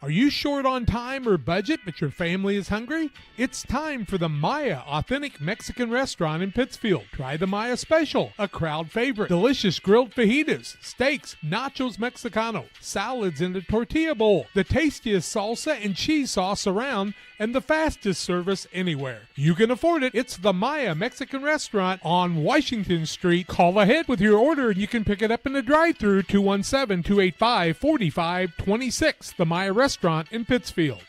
Are you short on time or budget, but your family is hungry? It's time for the Maya Authentic Mexican Restaurant in Pittsfield. Try the Maya Special, a crowd favorite. Delicious grilled fajitas, steaks, nachos Mexicano, salads in the tortilla bowl, the tastiest salsa and cheese sauce around, and the fastest service anywhere. You can afford it. It's the Maya Mexican Restaurant on Washington Street. Call ahead with your order and you can pick it up in the drive-thru 217-285-4526. The Maya Restaurant in Pittsfield.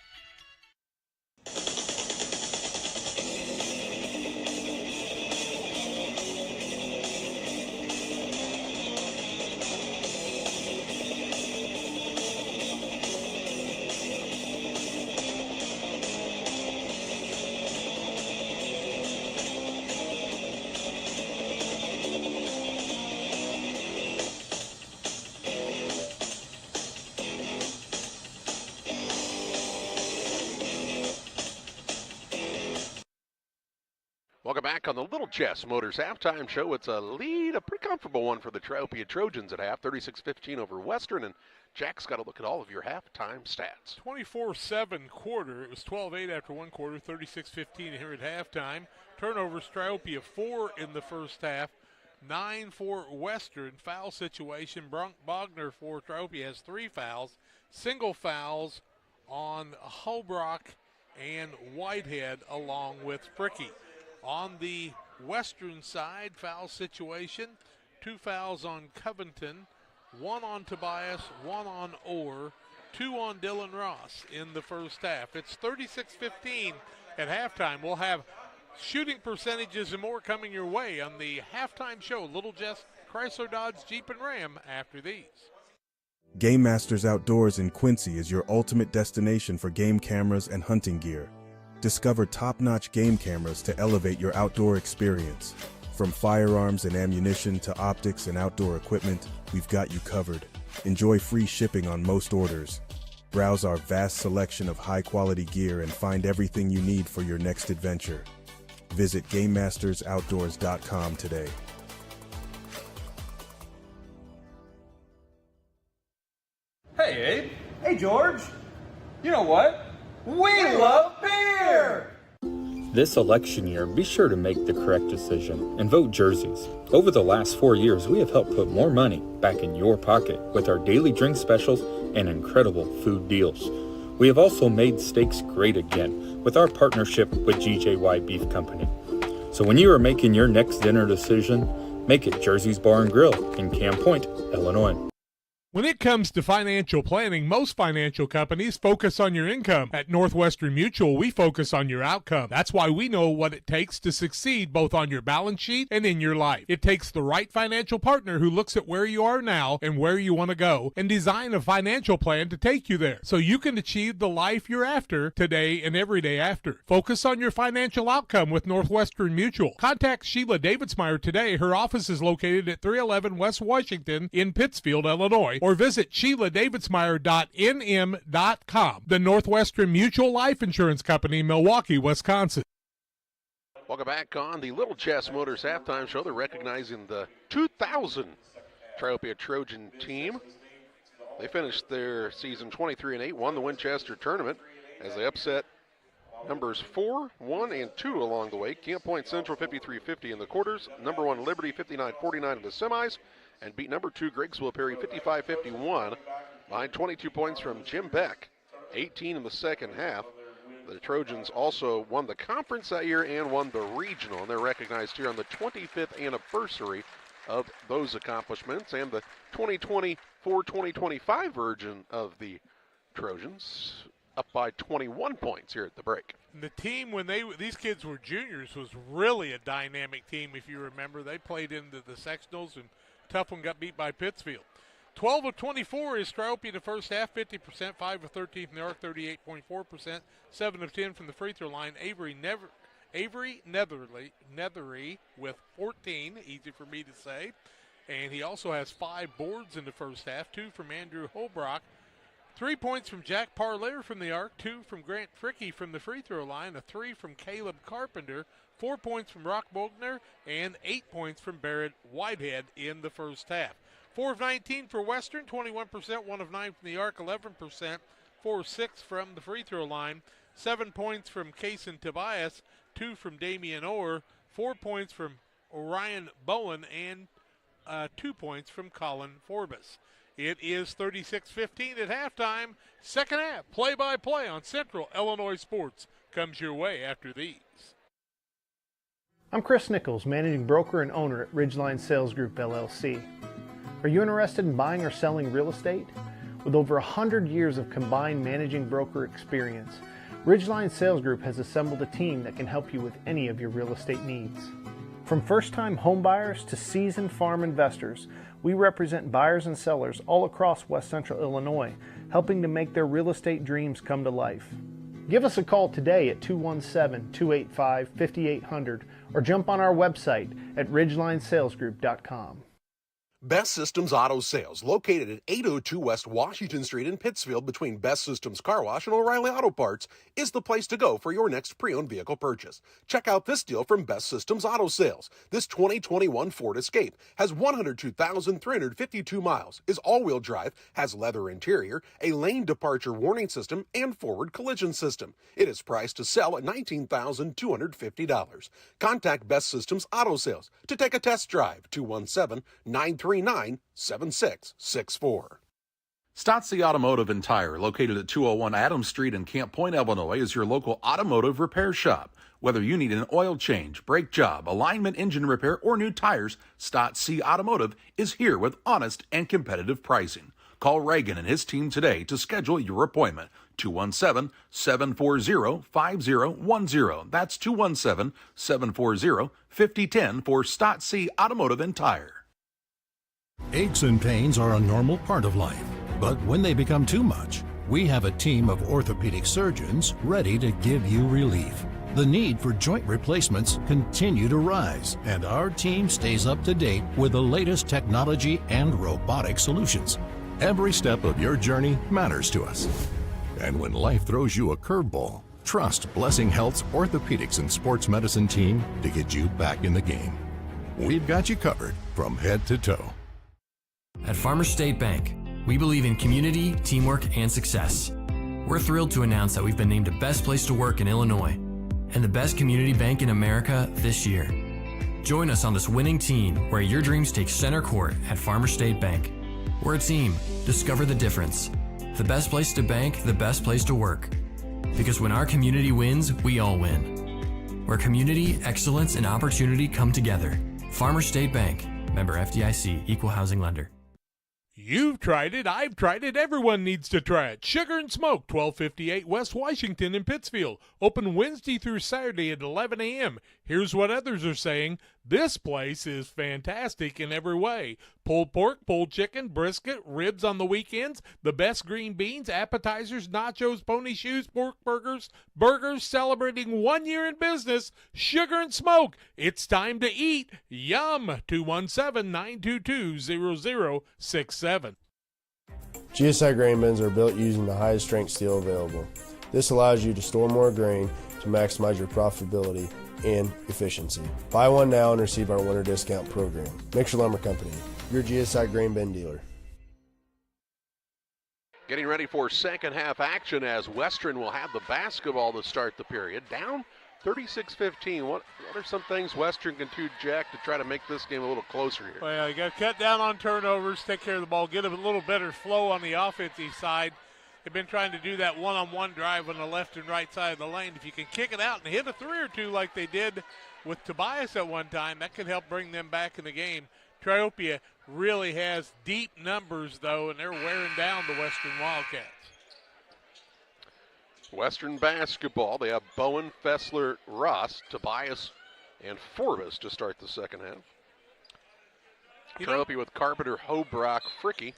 Welcome back on the Little Chess Motors halftime show. It's a lead, a pretty comfortable one for the Triopia Trojans at half, 36-15 over Western. And Jack's got to look at all of your halftime stats. 24-7 quarter. It was 12-8 after one quarter, 36-15 here at halftime. Turnovers, Triopia 4 in the first half, 9 for Western. Foul situation, Brunk Bogner for Triopia has 3 fouls. Single fouls on Holbrook and Whitehead along with Fricky. On the Western side, foul situation, 2 fouls on Covington, 1 on Tobias, 1 on Orr, 2 on Dylan Ross in the first half. It's 36-15 at halftime. We'll have shooting percentages and more coming your way on the halftime show. Little Jess, Chrysler, Dodge, Jeep, and Ram after these. Game Masters Outdoors in Quincy is your ultimate destination for game cameras and hunting gear. Discover top-notch game cameras to elevate your outdoor experience. From firearms and ammunition to optics and outdoor equipment, we've got you covered. Enjoy free shipping on most orders. Browse our vast selection of high-quality gear and find everything you need for your next adventure. Visit GameMastersOutdoors.com today. Hey, Abe. Hey, George. You know what? We love beer! This election year, be sure to make the correct decision and vote jerseys. Over the last 4 years, we have helped put more money back in your pocket with our daily drink specials and incredible food deals. We have also made steaks great again with our partnership with GJY Beef Company. So when you are making your next dinner decision, make it Jersey's Bar and Grill in Camp Point, Illinois. When it comes to financial planning, most financial companies focus on your income. At Northwestern Mutual, we focus on your outcome. That's why we know what it takes to succeed both on your balance sheet and in your life. It takes the right financial partner who looks at where you are now and where you want to go and design a financial plan to take you there so you can achieve the life you're after today and every day after. Focus on your financial outcome with Northwestern Mutual. Contact Sheila Davidsmeyer today. Her office is located at 311 West Washington in Pittsfield, Illinois. Or visit SheilaDavidsmeyer.nm.com. The Northwestern Mutual Life Insurance Company, Milwaukee, Wisconsin. Welcome back on the Little Chess Motors halftime show. They're recognizing the 2000 Triopia Trojan team. They finished their season 23-8, won the Winchester tournament as they upset numbers 4, 1, and 2 along the way. Camp Point Central 53-50 in the quarters, number 1 Liberty 59-49 in the semis, and beat number 2 Griggsville Perry 55-51 behind 22 points from Jim Beck, 18 in the second half. The Trojans also won the conference that year and won the regional, and they're recognized here on the 25th anniversary of those accomplishments and the 2024-2025 version of the Trojans, up by 21 points here at the break. The team, when these kids were juniors, was really a dynamic team. If you remember, they played into the sectionals, and tough one got beat by Pittsfield. 12 of 24 is Triopia in the first half, 50%, 5 of 13 from the arc, 38.4%, 7 of 10 from the free throw line. Avery Nethery with 14, easy for me to say. And he also has 5 boards in the first half, 2 from Andrew Holbrook, 3 points from Jack Parlare from the arc, 2 from Grant Fricky from the free throw line, a 3 from Caleb Carpenter, 4 points from Rock Bogner, and 8 points from Barrett Whitehead in the first half. 4 of 19 for Western, 21%, 1 of 9 from the arc, 11%, 4 of 6 from the free throw line, 7 points from Kason Tobias, 2 from Damian Orr, 4 points from Orion Bowen, and 2 points from Colin Forbes. It is 36-15 at halftime. Second half, play-by-play on Central Illinois Sports comes your way after these. I'm Chris Nichols, managing broker and owner at Ridgeline Sales Group, LLC. Are you interested in buying or selling real estate? With over 100 years of combined managing broker experience, Ridgeline Sales Group has assembled a team that can help you with any of your real estate needs. From first-time home buyers to seasoned farm investors, we represent buyers and sellers all across West Central Illinois, helping to make their real estate dreams come to life. Give us a call today at 217-285-5800 or jump on our website at ridgelinesalesgroup.com. Best Systems Auto Sales, located at 802 West Washington Street in Pittsfield between Best Systems Car Wash and O'Reilly Auto Parts, is the place to go for your next pre-owned vehicle purchase. Check out this deal from Best Systems Auto Sales. This 2021 Ford Escape has 102,352 miles, is all-wheel drive, has leather interior, a lane departure warning system, and forward collision system. It is priced to sell at $19,250. Contact Best Systems Auto Sales to take a test drive. 217-939-7664. Stotzi Automotive and Tire, located at 201 Adams Street in Camp Point, Illinois, is your local automotive repair shop. Whether you need an oil change, brake job, alignment engine repair, or new tires, Stotzi Automotive is here with honest and competitive pricing. Call Reagan and his team today to schedule your appointment. 217-740-5010. That's 217-740-5010 for Stotzi Automotive and Tire. Aches and pains are a normal part of life, but when they become too much, we have a team of orthopedic surgeons ready to give you relief. The need for joint replacements continue to rise, and our team stays up to date with the latest technology and robotic solutions. Every step of your journey matters to us. And when life throws you a curveball, trust Blessing Health's orthopedics and sports medicine team to get you back in the game. We've got you covered from head to toe. At Farmers State Bank, we believe in community, teamwork, and success. We're thrilled to announce that we've been named the best place to work in Illinois and the best community bank in America this year. Join us on this winning team where your dreams take center court at Farmers State Bank. We're a team. Discover the difference. The best place to bank, the best place to work. Because when our community wins, we all win. Where community, excellence, and opportunity come together. Farmers State Bank. Member FDIC. Equal housing lender. You've tried it, I've tried it, everyone needs to try it. Sugar and Smoke, 1258 West Washington in Pittsfield. Open Wednesday through Saturday at 11 a.m. Here's what others are saying. This place is fantastic in every way. Pulled pork, pulled chicken, brisket, ribs on the weekends, the best green beans, appetizers, nachos, pony shoes, pork burgers, celebrating 1 year in business. Sugar and Smoke, it's time to eat. Yum! 217-922-0067. GSI grain bins are built using the highest strength steel available. This allows you to store more grain to maximize your profitability and efficiency. Buy one now and receive our winter discount program. Mixer Lumber Company, your GSI grain bin dealer. Getting ready for second half action as Western will have the basketball to start the period. Down 36-15. What are some things Western can do, Jack, to try to make this game a little closer here? Well, you got to cut down on turnovers, take care of the ball, get a little better flow on the offensive side. They've been trying to do that one-on-one drive on the left and right side of the lane. If you can kick it out and hit a three or two like they did with Tobias at one time, that could help bring them back in the game. Triopia really has deep numbers, though, and they're wearing down the Western Wildcats. Western basketball, they have Bowen, Fessler, Ross, Tobias, and Forbes to start the second half. Triopia with Carpenter, Hobrock, Fricky,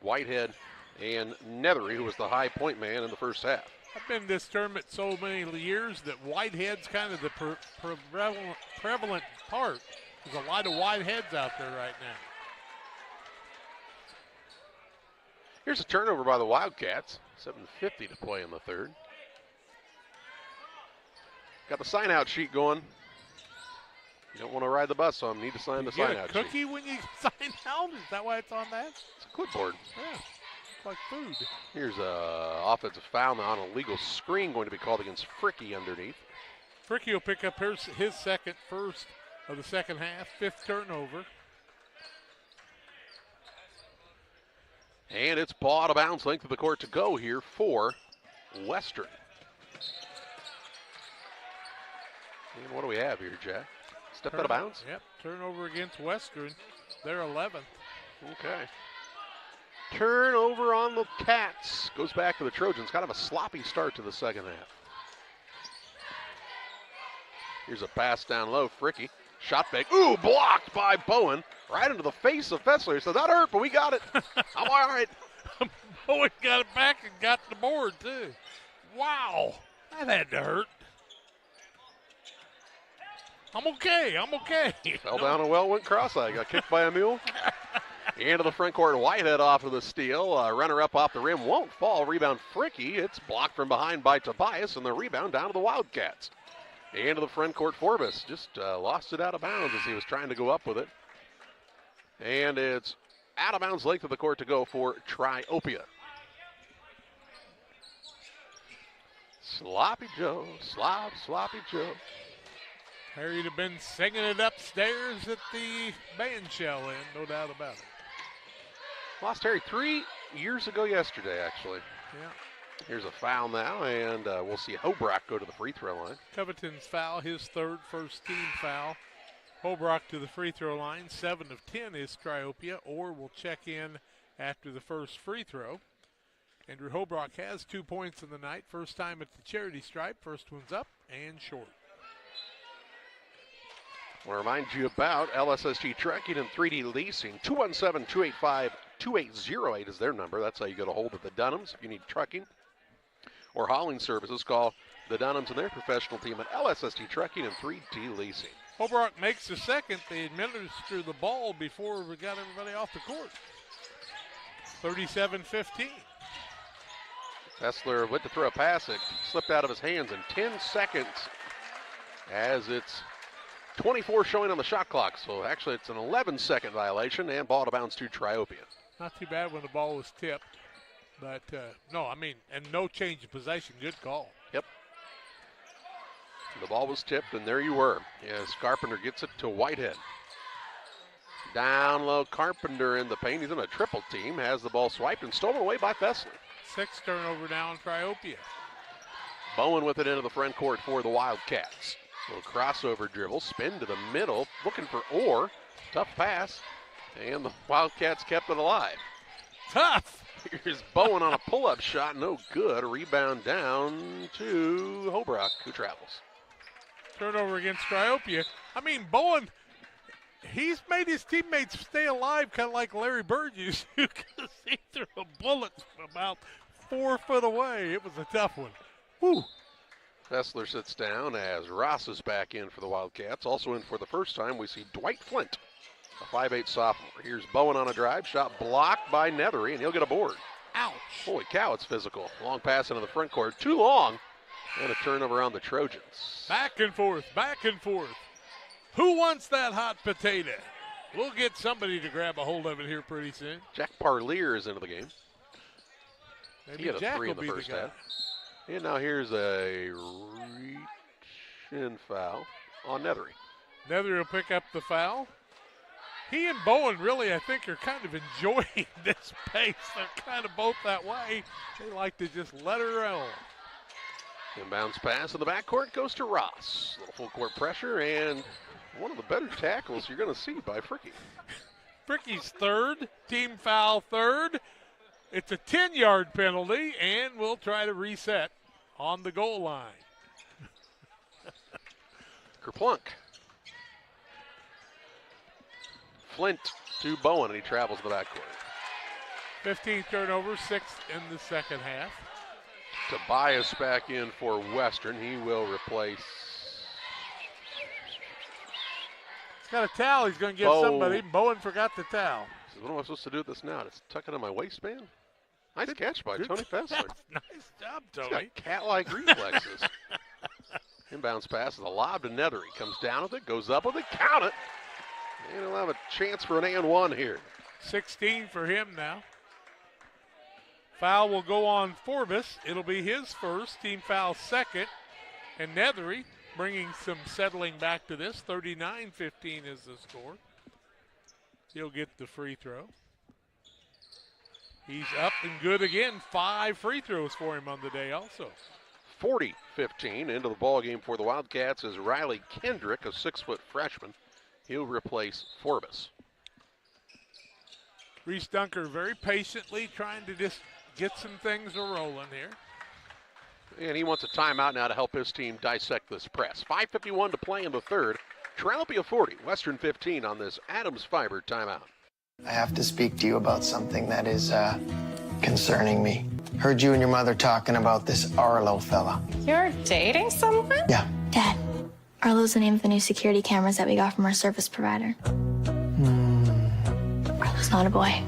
Whitehead, and Nethery, who was the high point man in the first half. I've been in this tournament so many years that Whitehead's kind of the prevalent part. There's a lot of Whiteheads out there right now. Here's a turnover by the Wildcats. 7:50 to play in the third. Got the sign-out sheet going. You don't want to ride the bus, so I need to sign the sign-out sheet. You get a cookie when you sign out? Is that why it's on that? It's a clipboard. Yeah. Like food. Here's a offensive foul now on a legal screen going to be called against Fricky underneath. Fricky will pick up his first of the second half, fifth turnover. And it's ball out of bounds, length of the court to go here for Western. And what do we have here, Jack? Step out of bounds? Yep, turnover against Western. They're 11th. Okay. Turnover on the Cats. Goes back to the Trojans. Kind of a sloppy start to the second half. Here's a pass down low. Fricky. Shot fake. Ooh, blocked by Bowen. Right into the face of Fessler. He said, that hurt, but we got it. I'm all right. Bowen got it back and got the board, too. Wow. That had to hurt. I'm okay. Fell down and went cross-eyed. Got kicked by a mule. Into the front court, Whitehead off of the steal. Runner-up off the rim, won't fall. Rebound, Fricky. It's blocked from behind by Tobias, and the rebound down to the Wildcats. Into the front court, Forbes just lost it out of bounds as he was trying to go up with it. And it's out of bounds, length of the court to go for Triopia. Sloppy Joe, Sloppy Joe. Harry'd have been singing it upstairs at the band shell end, no doubt about it. Lost Harry 3 years ago yesterday, actually. Yeah. Here's a foul now, and we'll see Hobrock go to the free throw line. Covington's foul, his third, first team foul. Hobrock to the free throw line. 7 of 10 is Triopia, or will check in after the first free throw. Andrew Hobrock has 2 points in the night. First time at the charity stripe. First one's up and short. I want to remind you about LSSG Trucking and 3D Leasing. 217-285-2808 is their number. That's how you get a hold of the Dunhams. If you need trucking or hauling services, call the Dunhams and their professional team at LSSG Trucking and 3D Leasing. Hobrock makes the second. They administer the ball before we got everybody off the court. 37-15. Hessler went to throw a pass. It slipped out of his hands in 10 seconds as it's 24 showing on the shot clock. So actually it's an 11-second violation and ball out of bounds to Triopia. Not too bad when the ball was tipped. But, and no change of possession. Good call. Yep. The ball was tipped, and there you were as Carpenter gets it to Whitehead. Down low, Carpenter in the paint. He's in a triple team. Has the ball swiped and stolen away by Fessler. 6 turnover now on Triopia. Bowen with it into the front court for the Wildcats. Little crossover dribble, spin to the middle, looking for Orr. Tough pass, and the Wildcats kept it alive. Tough! Here's Bowen on a pull-up shot, no good. A rebound down to Hobrock, who travels. Turnover against Triopia. Bowen, he's made his teammates stay alive, kind of like Larry Bird used to, because he threw a bullet from about 4 foot away. It was a tough one. Woo! Fessler sits down as Ross is back in for the Wildcats. Also in for the first time, we see Dwight Flint, a 5'8 sophomore. Here's Bowen on a drive, shot blocked by Nethery, and he'll get a board. Ouch. Holy cow, it's physical. Long pass into the front court, too long, and a turnover on the Trojans. Back and forth, back and forth. Who wants that hot potato? We'll get somebody to grab a hold of it here pretty soon. Jack Parlier is into the game. Maybe he had a Jack 3 in the first half. And now here's a reach-in foul on Nethery. Nethery will pick up the foul. He and Bowen really, I think, are kind of enjoying this pace. They're kind of both that way. They like to just let her roll. Inbounds pass in the backcourt goes to Ross. Little full court pressure and one of the better tackles you're going to see by Fricky. Fricky's third, team foul third. It's a 10-yard penalty, and we'll try to reset on the goal line. Kerplunk. Flint to Bowen, and he travels to the backcourt. 15th turnover, 6th in the second half. Tobias back in for Western. He will replace. He's got a towel. He's going to give somebody. Bowen forgot the towel. What am I supposed to do with this now? Just tuck it in my waistband? Nice catch by Tony Fessler. Nice job, Tony. He's got cat-like reflexes. Inbounds pass is a lob to Nethery. Comes down with it, goes up with it, count it. And he'll have a chance for an and one here. 16 for him now. Foul will go on Forbes. It'll be his first, team foul second. And Nethery bringing some settling back to this. 39-15 is the score. He'll get the free throw. He's up and good again. 5 free throws for him on the day also. 40-15 into the ball game for the Wildcats is Riley Kendrick, a 6-foot freshman. He'll replace Forbes. Reese Dunker very patiently trying to just get some things a-rolling here. And he wants a timeout now to help his team dissect this press. 5:51 to play in the third. Triopia 40, Western 15 on this Adams Fiber timeout. I have to speak to you about something that is concerning me. Heard you and your mother talking about this Arlo fella. You're dating someone? Yeah. Dad, Arlo's the name of the new security cameras that we got from our service provider. Arlo's not a boy.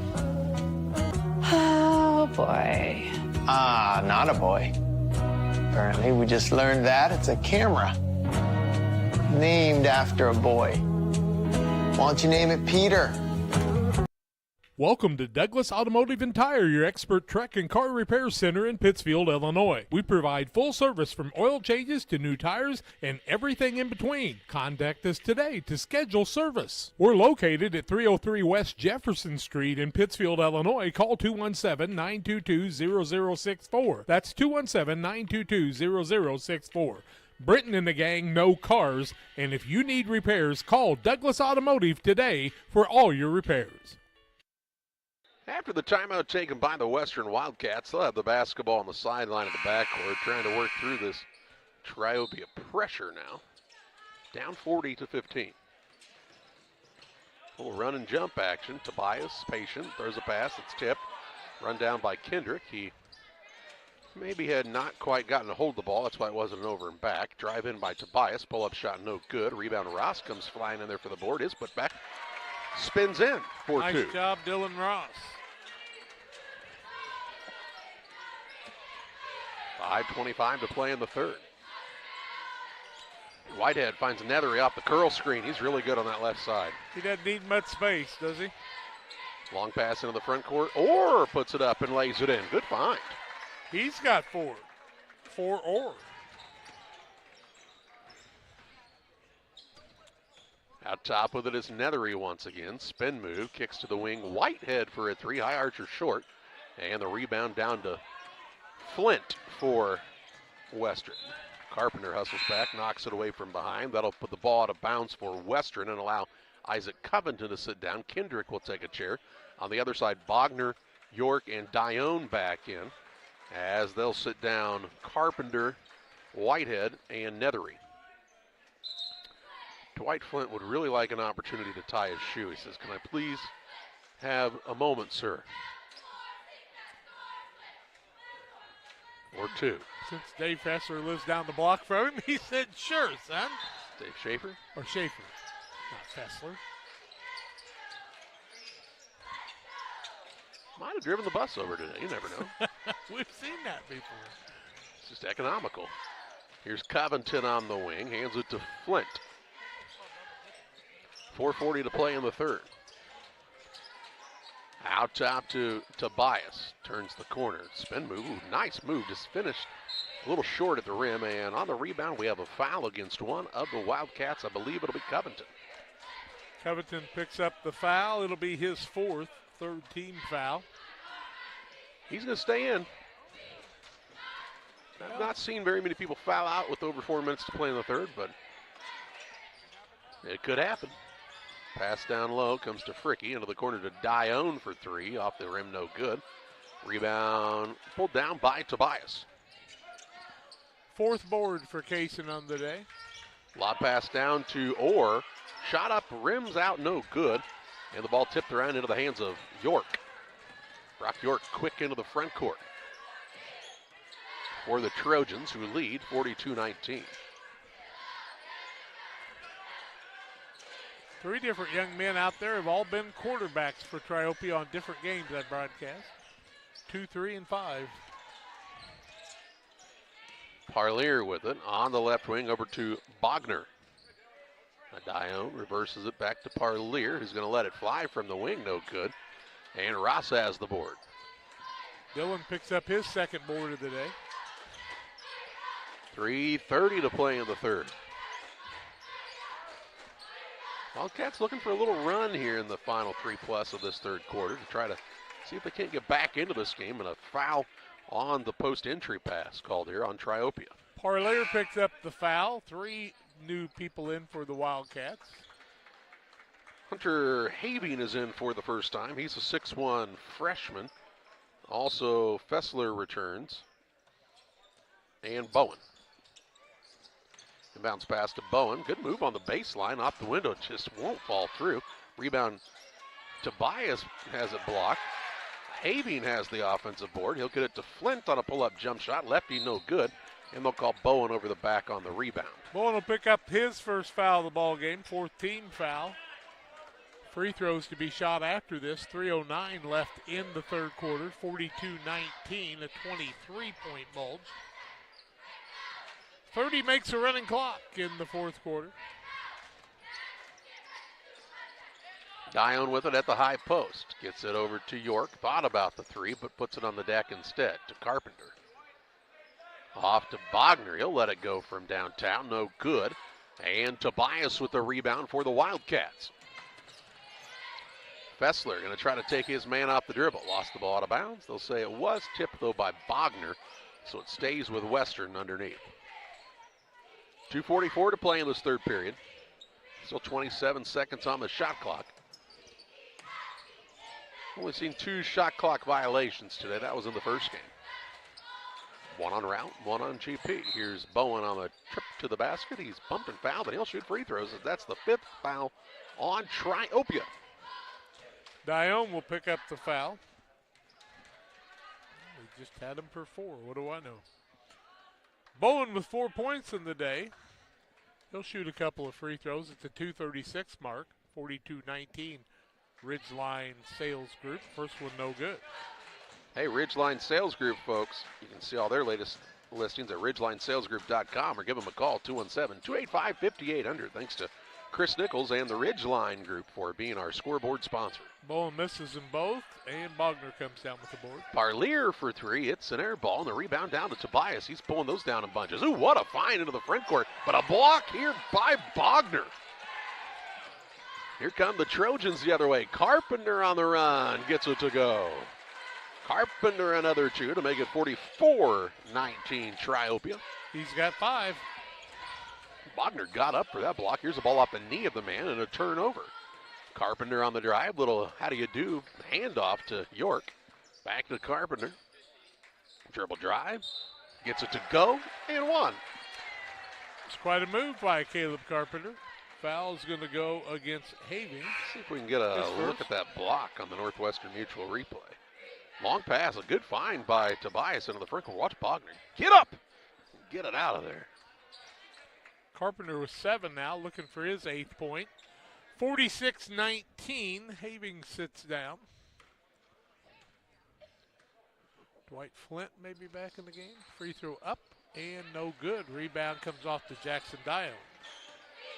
Oh, boy. Not a boy. Apparently, we just learned that it's a camera. Named after a boy. Why don't you name it Peter? Welcome to Douglas Automotive and Tire, your expert truck and car repair center in Pittsfield, Illinois. We provide full service from oil changes to new tires and everything in between. Contact us today to schedule service. We're located at 303 West Jefferson Street in Pittsfield, Illinois. Call 217-922-0064. That's 217-922-0064. Britton and the gang know cars, and if you need repairs, call Douglas Automotive today for all your repairs. After the timeout taken by the Western Wildcats, they'll have the basketball on the sideline of the backcourt, trying to work through this Triopia pressure now. Down 40-15. A little run and jump action. Tobias, patient, throws a pass. It's tipped. Run down by Kendrick. He maybe had not quite gotten a hold of the ball. That's why it wasn't an over and back. Drive in by Tobias. Pull-up shot no good. Rebound Ross comes flying in there for the board. Is put back. Spins in for nice two. Nice job, Dylan Ross. 5:25 to play in the third. Whitehead finds Nethery off the curl screen. He's really good on that left side. He doesn't need much space, does he? Long pass into the front court. Orr puts it up and lays it in. Good find. He's got four. Orr. Out top with it is Nethery once again. Spin move, kicks to the wing. Whitehead for a three. High Archer short. And the rebound down to Flint for Western. Carpenter hustles back, knocks it away from behind. That'll put the ball out of bounds for Western and allow Isaac Covington to sit down. Kendrick will take a chair. On the other side, Bogner, York, and Dione back in as they'll sit down Carpenter, Whitehead, and Nethery. Dwight Flint would really like an opportunity to tie his shoe. He says, "Can I please have a moment, sir?" Or two. Since Dave Fessler lives down the block from him, he said, "Sure, son." Dave Schaefer? Or Schaefer, not Fessler. Might have driven the bus over today. You never know. We've seen that before. It's just economical. Here's Covington on the wing. Hands it to Flint. 4:40 to play in the third. Out top to Tobias. Turns the corner. Spin move. Ooh, nice move. Just finished a little short at the rim. And on the rebound, we have a foul against one of the Wildcats. I believe it'll be Covington. Covington picks up the foul. It'll be his fourth, third team foul. He's going to stay in. I've not seen very many people foul out with over 4 minutes to play in the third, but it could happen. Pass down low, comes to Fricky, into the corner to Dione for three. Off the rim, no good. Rebound pulled down by Tobias. Fourth board for Kaysen on the day. Lob pass down to Orr. Shot up, rims out, no good. And the ball tipped around into the hands of York. Brock York quick into the front court for the Trojans, who lead 42-19. Three different young men out there have all been quarterbacks for Triopia on different games that broadcast. 2, 3, and 5. Parlier with it on the left wing over to Bogner. Dione reverses it back to Parlier, who's going to let it fly from the wing, no good. And Ross has the board. Dylan picks up his second board of the day. 3:30 to play in the third. Wildcats looking for a little run here in the final 3+ of this third quarter to try to see if they can't get back into this game, and a foul on the post-entry pass called here on Triopia. Parlier picks up the foul. 3 new people in for the Wildcats. Hunter Having is in for the first time. He's a 6'1 freshman. Also, Fessler returns. And Bowen. Inbounds pass to Bowen. Good move on the baseline. Off the window. Just won't fall through. Rebound. Tobias has it blocked. Having has the offensive board. He'll get it to Flint on a pull-up jump shot. Lefty no good. And they'll call Bowen over the back on the rebound. Bowen will pick up his first foul of the ball game. 4th team foul. Free throws to be shot after this. 3:09 left in the third quarter. 42-19, a 23-point bulge. 30 makes a running clock in the fourth quarter. Dione with it at the high post. Gets it over to York. Thought about the three, but puts it on the deck instead to Carpenter. Off to Bogner. He'll let it go from downtown. No good. And Tobias with the rebound for the Wildcats. Fessler going to try to take his man off the dribble. Lost the ball out of bounds. They'll say it was tipped, though, by Bogner, so it stays with Western underneath. 2:44 to play in this third period. Still 27 seconds on the shot clock. Only seen 2 shot clock violations today. That was in the first game. One on route, one on GP. Here's Bowen on the trip to the basket. He's bumped and fouled, and he'll shoot free throws. That's the 5th foul on Triopia. Dione will pick up the foul. We just had him for 4. What do I know? Bowen with 4 points in the day. He'll shoot a couple of free throws at the 2:36 mark. 42-19. Ridgeline Sales Group. First one no good. Hey, Ridgeline Sales Group, folks. You can see all their latest listings at ridgelinesalesgroup.com or give them a call, 217-285-5800. Thanks to Chris Nichols and the Ridgeline Group for being our scoreboard sponsor. Bowen misses them both, and Bogner comes down with the board. Parlier for 3. It's an air ball, and the rebound down to Tobias. He's pulling those down in bunches. Ooh, what a find into the front court, but a block here by Bogner. Here come the Trojans the other way. Carpenter on the run, gets it to go. Carpenter another 2 to make it 44-19 Triopia. He's got 5. Bogner got up for that block. Here's the ball off the knee of the man and a turnover. Carpenter on the drive. Little how do you do handoff to York. Back to Carpenter. Dribble drive. Gets it to go and 1. It's quite a move by Caleb Carpenter. Foul's going to go against Having. See if we can get a look at that block on the Northwestern Mutual replay. Long pass, a good find by Tobias into the front court. Watch Bogner. Get up! Get it out of there. Carpenter with 7 now, looking for his 8th point. 46-19, Having sits down. Dwight Flint may be back in the game. Free throw up and no good. Rebound comes off to Jackson Dione.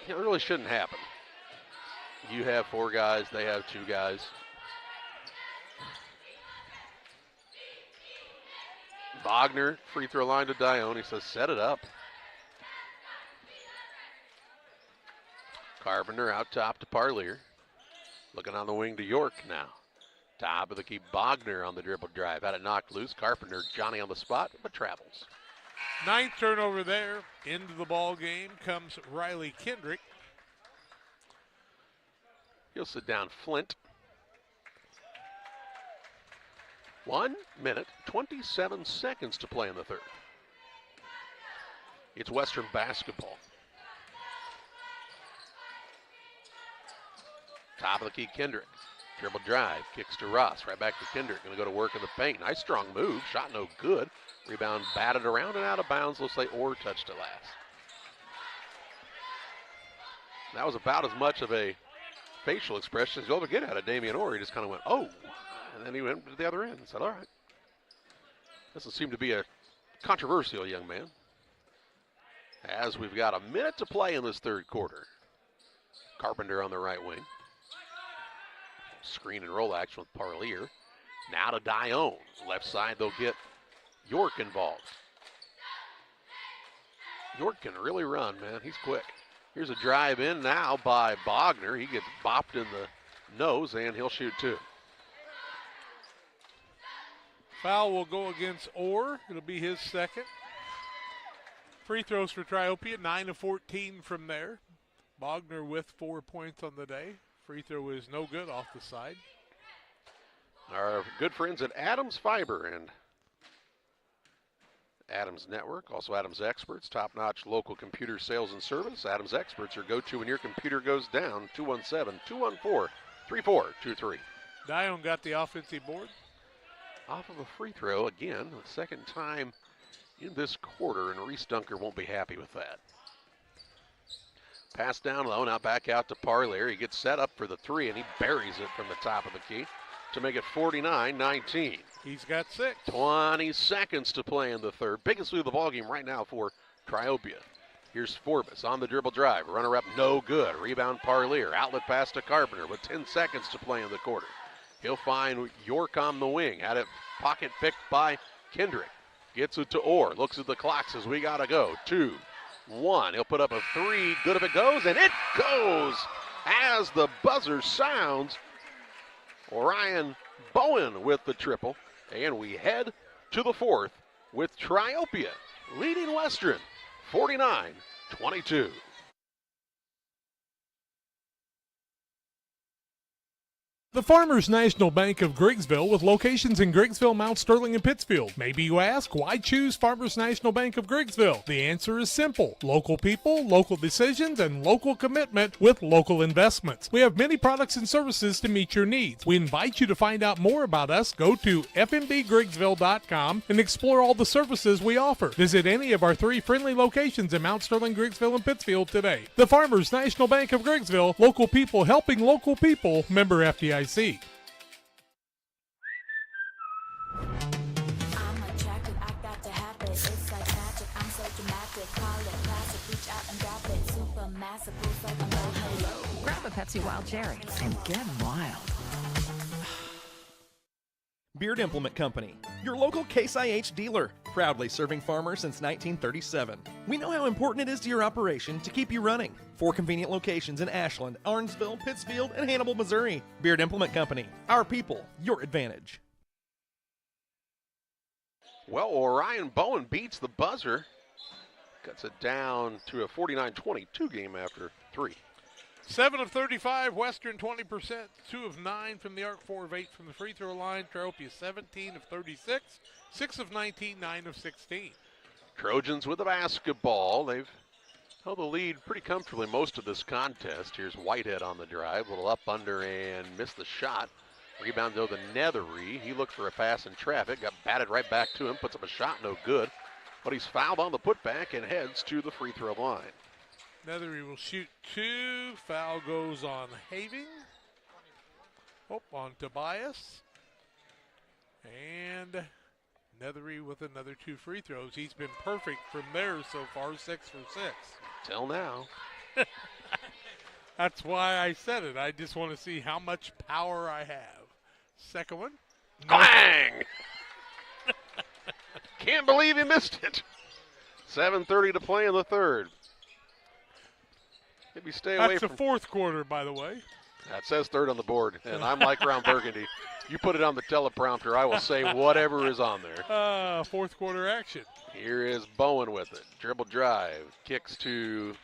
It really shouldn't happen. You have 4 guys, they have 2 guys. Bogner, free throw line to Dione. He says, set it up. Carpenter out top to Parlier. Looking on the wing to York now. Top of the key, Bogner on the dribble drive. Had it knocked loose. Carpenter, Johnny on the spot, but travels. 9th turnover there. Into the ball game comes Riley Kendrick. He'll sit down Flint. 1 minute, 27 seconds to play in the third. It's Western basketball. Top of the key, Kendrick. Dribble drive, kicks to Ross. Right back to Kendrick. Going to go to work in the paint. Nice strong move. Shot no good. Rebound batted around and out of bounds. Looks like Orr touched it last. That was about as much of a facial expression as you'll ever get out of Damian Orr. He just kind of went, oh. And then he went to the other end and said, all right. Doesn't seem to be a controversial young man. As we've got a minute to play in this third quarter. Carpenter on the right wing. Screen and roll action with Parlier. Now to Dione. Left side, they'll get York involved. York can really run, man. He's quick. Here's a drive in now by Bogner. He gets bopped in the nose, and he'll shoot 2. Foul will go against Orr. It'll be his 2nd. Free throws for Triopia, 9 of 14 from there. Bogner with 4 points on the day. Free throw is no good off the side. Our good friends at Adams Fiber and Adams Network, also Adams Experts, top-notch local computer sales and service. Adams Experts are go-to when your computer goes down, 217-214-3423. Dione got the offensive board. Off of a free throw again, the 2nd time in this quarter, and Reese Dunker won't be happy with that. Pass down low, now back out to Parlier. He gets set up for the three, and he buries it from the top of the key to make it 49-19. He's got 6. 20 seconds to play in the third. Biggest lead of the ballgame right now for Triopia. Here's Forbes on the dribble drive. Runner up, no good. Rebound Parlier. Outlet pass to Carpenter with 10 seconds to play in the quarter. He'll find York on the wing. Had it pocket picked by Kendrick. Gets it to Orr. Looks at the clock, says we got to go. 2, 1. He'll put up a 3. Good if it goes, and it goes as the buzzer sounds. Orion Bowen with the triple. And we head to the fourth with Triopia leading Western 49-22. The Farmers National Bank of Griggsville with locations in Griggsville, Mount Sterling, and Pittsfield. Maybe you ask, why choose Farmers National Bank of Griggsville? The answer is simple. Local people, local decisions, and local commitment with local investments. We have many products and services to meet your needs. We invite you to find out more about us. Go to fmbgriggsville.com and explore all the services we offer. Visit any of our 3 friendly locations in Mount Sterling, Griggsville, and Pittsfield today. The Farmers National Bank of Griggsville, local people helping local people, member FDIC. Grab a Pepsi Wild Cherry and get wild. Beard Implement Company, your local Case IH dealer, proudly serving farmers since 1937. We know how important it is to your operation to keep you running. 4 convenient locations in Ashland, Arnsville, Pittsfield, and Hannibal, Missouri. Beard Implement Company, our people, your advantage. Well, Orion Bowen beats the buzzer. Cuts it down to a 49-22 game after 3. 7 of 35, Western 20%, 2 of 9 from the arc, 4 of 8 from the free throw line. Triopia 17 of 36, 6 of 19, 9 of 16. Trojans with the basketball. They've held the lead pretty comfortably most of this contest. Here's Whitehead on the drive, a little up under and missed the shot. Rebound though to Nethery. He looked for a pass in traffic, got batted right back to him, puts up a shot, no good. But he's fouled on the putback and heads to the free throw line. Nethery will shoot 2. Foul goes on Having. On Tobias. And Nethery with another 2 free throws. He's been perfect from there so far, 6 for 6. Till now. That's why I said it. I just want to see how much power I have. Second one. Bang! Can't believe he missed it. 7:30 to play in the third. Maybe stay away from. That's the fourth quarter, by the way. That says third on the board, and I'm like Brown Burgundy. You put it on the teleprompter, I will say whatever is on there. Fourth quarter action. Here is Bowen with it. Dribble drive, kicks to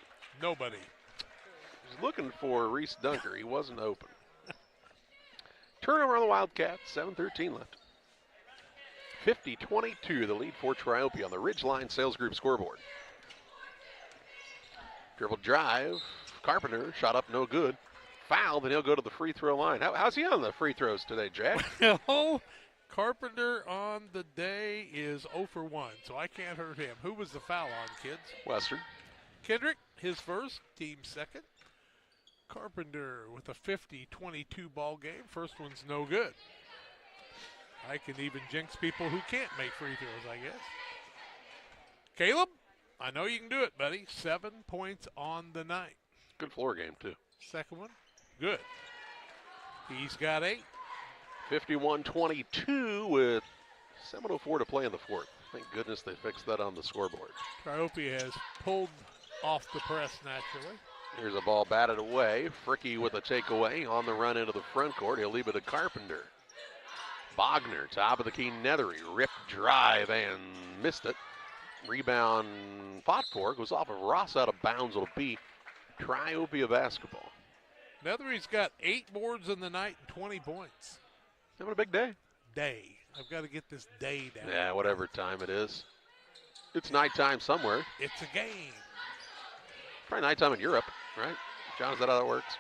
nobody. He's looking for Reese Dunker. He wasn't open. Turnover on the Wildcats, 7:13 left. 50-22, the lead for Triopia on the Ridgeline Sales Group scoreboard. Dribble drive, Carpenter, shot up, no good. Foul, then he'll go to the free throw line. How's he on the free throws today, Jack? Well, Carpenter on the day is 0 for 1, so I can't hurt him. Who was the foul on, kids? Western. Kendrick, his first, team second. Carpenter with a 50-22 ball game. First one's no good. I can even jinx people who can't make free throws, I guess. Caleb, I know you can do it, buddy. 7 points on the night. Good floor game, too. Second one, good. He's got 8. 51-22 with 7:04 to play in the fourth. Thank goodness they fixed that on the scoreboard. Triopia has pulled off the press naturally. Here's a ball batted away. Fricky with a takeaway on the run into the front court. He'll leave it to Carpenter. Bogner, top of the key, Nethery. Rip drive and missed it. Rebound fought for, goes off of Ross out of bounds. It'll be Triopia basketball. Nethery's got 8 boards in the night and 20 points. Having a big day. I've got to get this day down. Yeah, whatever time it is. It's nighttime somewhere. It's a game. Probably nighttime in Europe, right? John, is that how that works?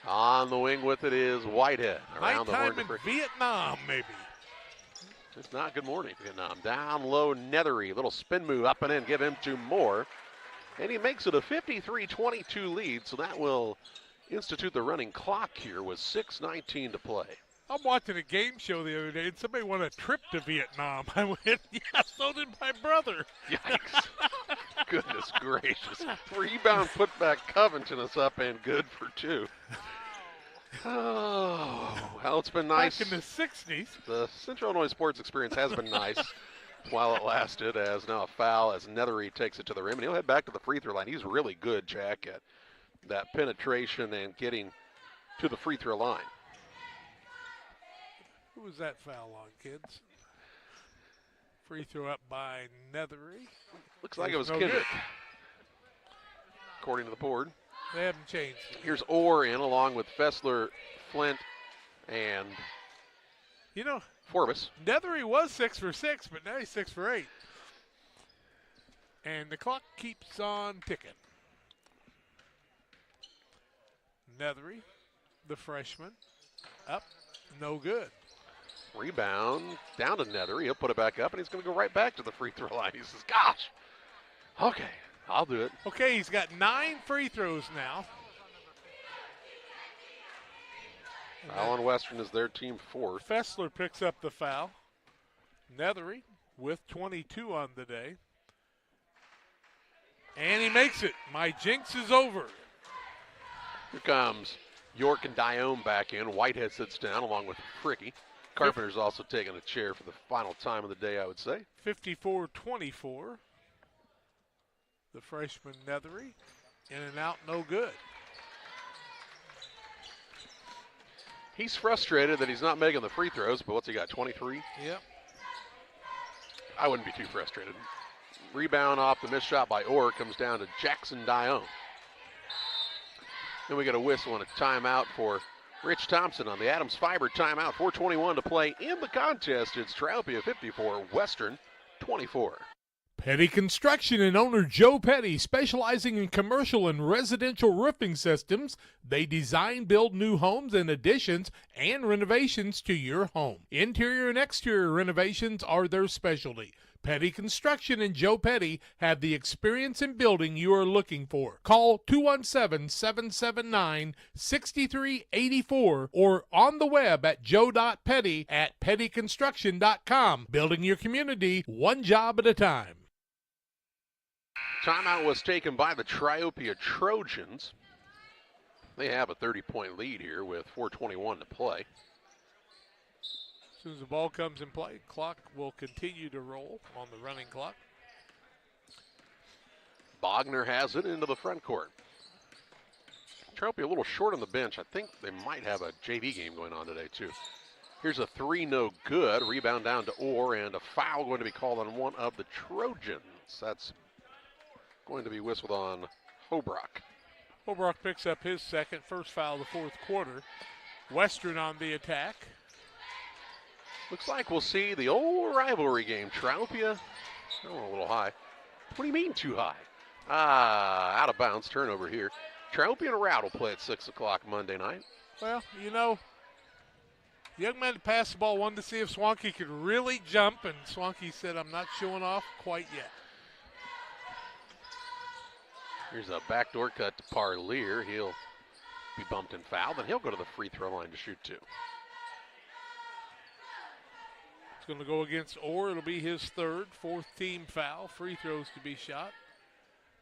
On the wing with it is Whitehead. Around Nighttime the in Vietnam, maybe. If not, good morning, Vietnam. Down low, Nethery. Little spin move up and in. Give him 2 more. And he makes it a 53-22 lead, so that will institute the running clock here with 6:19 to play. I'm watching a game show the other day, and somebody won a trip to Vietnam. I went, yeah, so did my brother. Yikes. Goodness gracious. Rebound put back. Covington is up and good for 2. Oh, well, it's been nice. Back in the 60s. The Central Illinois sports experience has been nice while it lasted, as now a foul as Nethery takes it to the rim, and he'll head back to the free throw line. He's really good, Jack, at that penetration and getting to the free throw line. Who was that foul on, kids? Free throw up by Nethery. Looks like it was Kendrick, according to the board. They haven't changed it. Here's Orr in along with Fessler, Flint, and Forbes. Nethery was 6 for 6, but now he's 6 for 8. And the clock keeps on ticking. Nethery, the freshman, up, no good. Rebound down to Nethery. He'll put it back up, and he's going to go right back to the free throw line. He says, gosh, okay, I'll do it. Okay, he's got 9 free throws now. Allen Western is their team 4th. Fessler picks up the foul. Nethery with 22 on the day. And he makes it. My jinx is over. Here comes York and Dione back in. Whitehead sits down along with Fricky. Carpenter's also taking a chair for the final time of the day, I would say. 54-24. The freshman Nethery. In and out, no good. He's frustrated that he's not making the free throws, but what's he got, 23? Yep. I wouldn't be too frustrated. Rebound off the missed shot by Orr comes down to Jackson Dione. Then we get a whistle and a timeout for Rich Thompson on the Adams Fiber timeout. 4:21 to play in the contest. It's Triopia 54, Western 24. Petty Construction and owner Joe Petty, specializing in commercial and residential roofing systems. They design, build new homes and additions and renovations to your home. Interior and exterior renovations are their specialty. Petty Construction and Joe Petty have the experience in building you are looking for. Call 217-779-6384 or on the web at joe.petty@pettyconstruction.com. Building your community one job at a time. Timeout was taken by the Triopia Trojans. They have a 30-point lead here with 4:21 to play. As soon as the ball comes in play, clock will continue to roll on the running clock. Bogner has it into the front court. Triopia a little short on the bench. I think they might have a JV game going on today, too. Here's a 3, no good. Rebound down to Orr, and a foul going to be called on one of the Trojans. That's going to be whistled on Hobrock. Hobrock picks up his second, first foul of the fourth quarter. Western on the attack. Looks like we'll see the old rivalry game. Triopia, a little high. What do you mean too high? Out of bounds, turnover here. Triopia and Route will play at 6 o'clock Monday night. Well, the young man that passed the ball wanted to see if Swanky could really jump, and Swanky said, I'm not showing off quite yet. Here's a backdoor cut to Parlier. He'll be bumped and fouled, and he'll go to the free throw line to shoot 2. It's going to go against Orr. It'll be his third, fourth team foul. Free throws to be shot.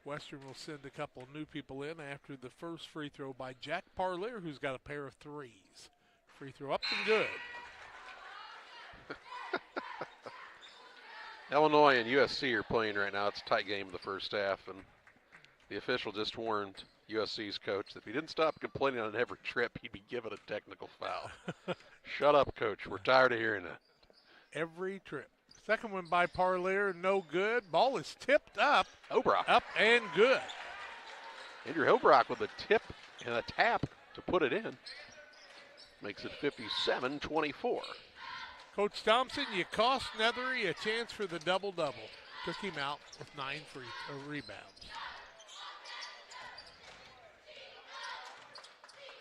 Western will send a couple new people in after the first free throw by Jack Parlier, who's got a pair of threes. Free throw up and good. Illinois and USC are playing right now. It's a tight game in the first half, and the official just warned USC's coach that if he didn't stop complaining on every trip, he'd be given a technical foul. Shut up, coach. We're tired of hearing that. Every trip. Second one by Parlier, no good. Ball is tipped up. Hobrock. Up and good. Andrew Hobrock with a tip and a tap to put it in. Makes it 57-24. Coach Thompson, you cost Nethery a chance for the double-double. Took him out with 9 rebounds.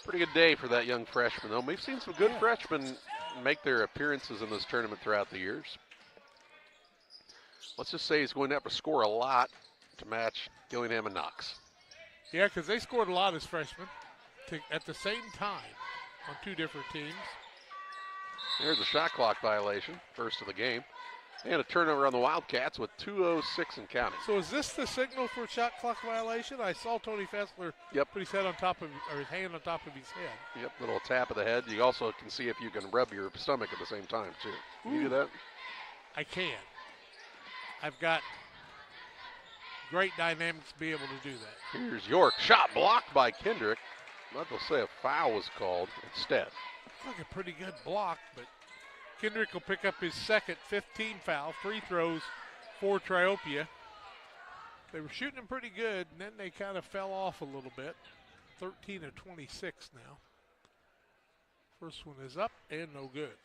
Pretty good day for that young freshman, though. We've seen some good freshmen make their appearances in this tournament throughout the years. Let's just say he's going to have to score a lot to match Gillingham and Knox. Yeah, because they scored a lot as freshmen at the same time on two different teams. There's a shot clock violation, first of the game. And a turnover on the Wildcats with 2:06 and counting. So is this the signal for a shot clock violation? I saw Tony Fessler put his head on top of, or his hand on top of his head. Yep, little tap of the head. You also can see if you can rub your stomach at the same time, too. Can you do that? I can. I've got great dynamics to be able to do that. Here's York. Shot blocked by Kendrick. But they'll say a foul was called instead. Looks like a pretty good block, but Kendrick will pick up his second 15 foul. Free throws for Triopia. They were shooting them pretty good, and then they kind of fell off a little bit. 13 of 26 now. First one is up and no good.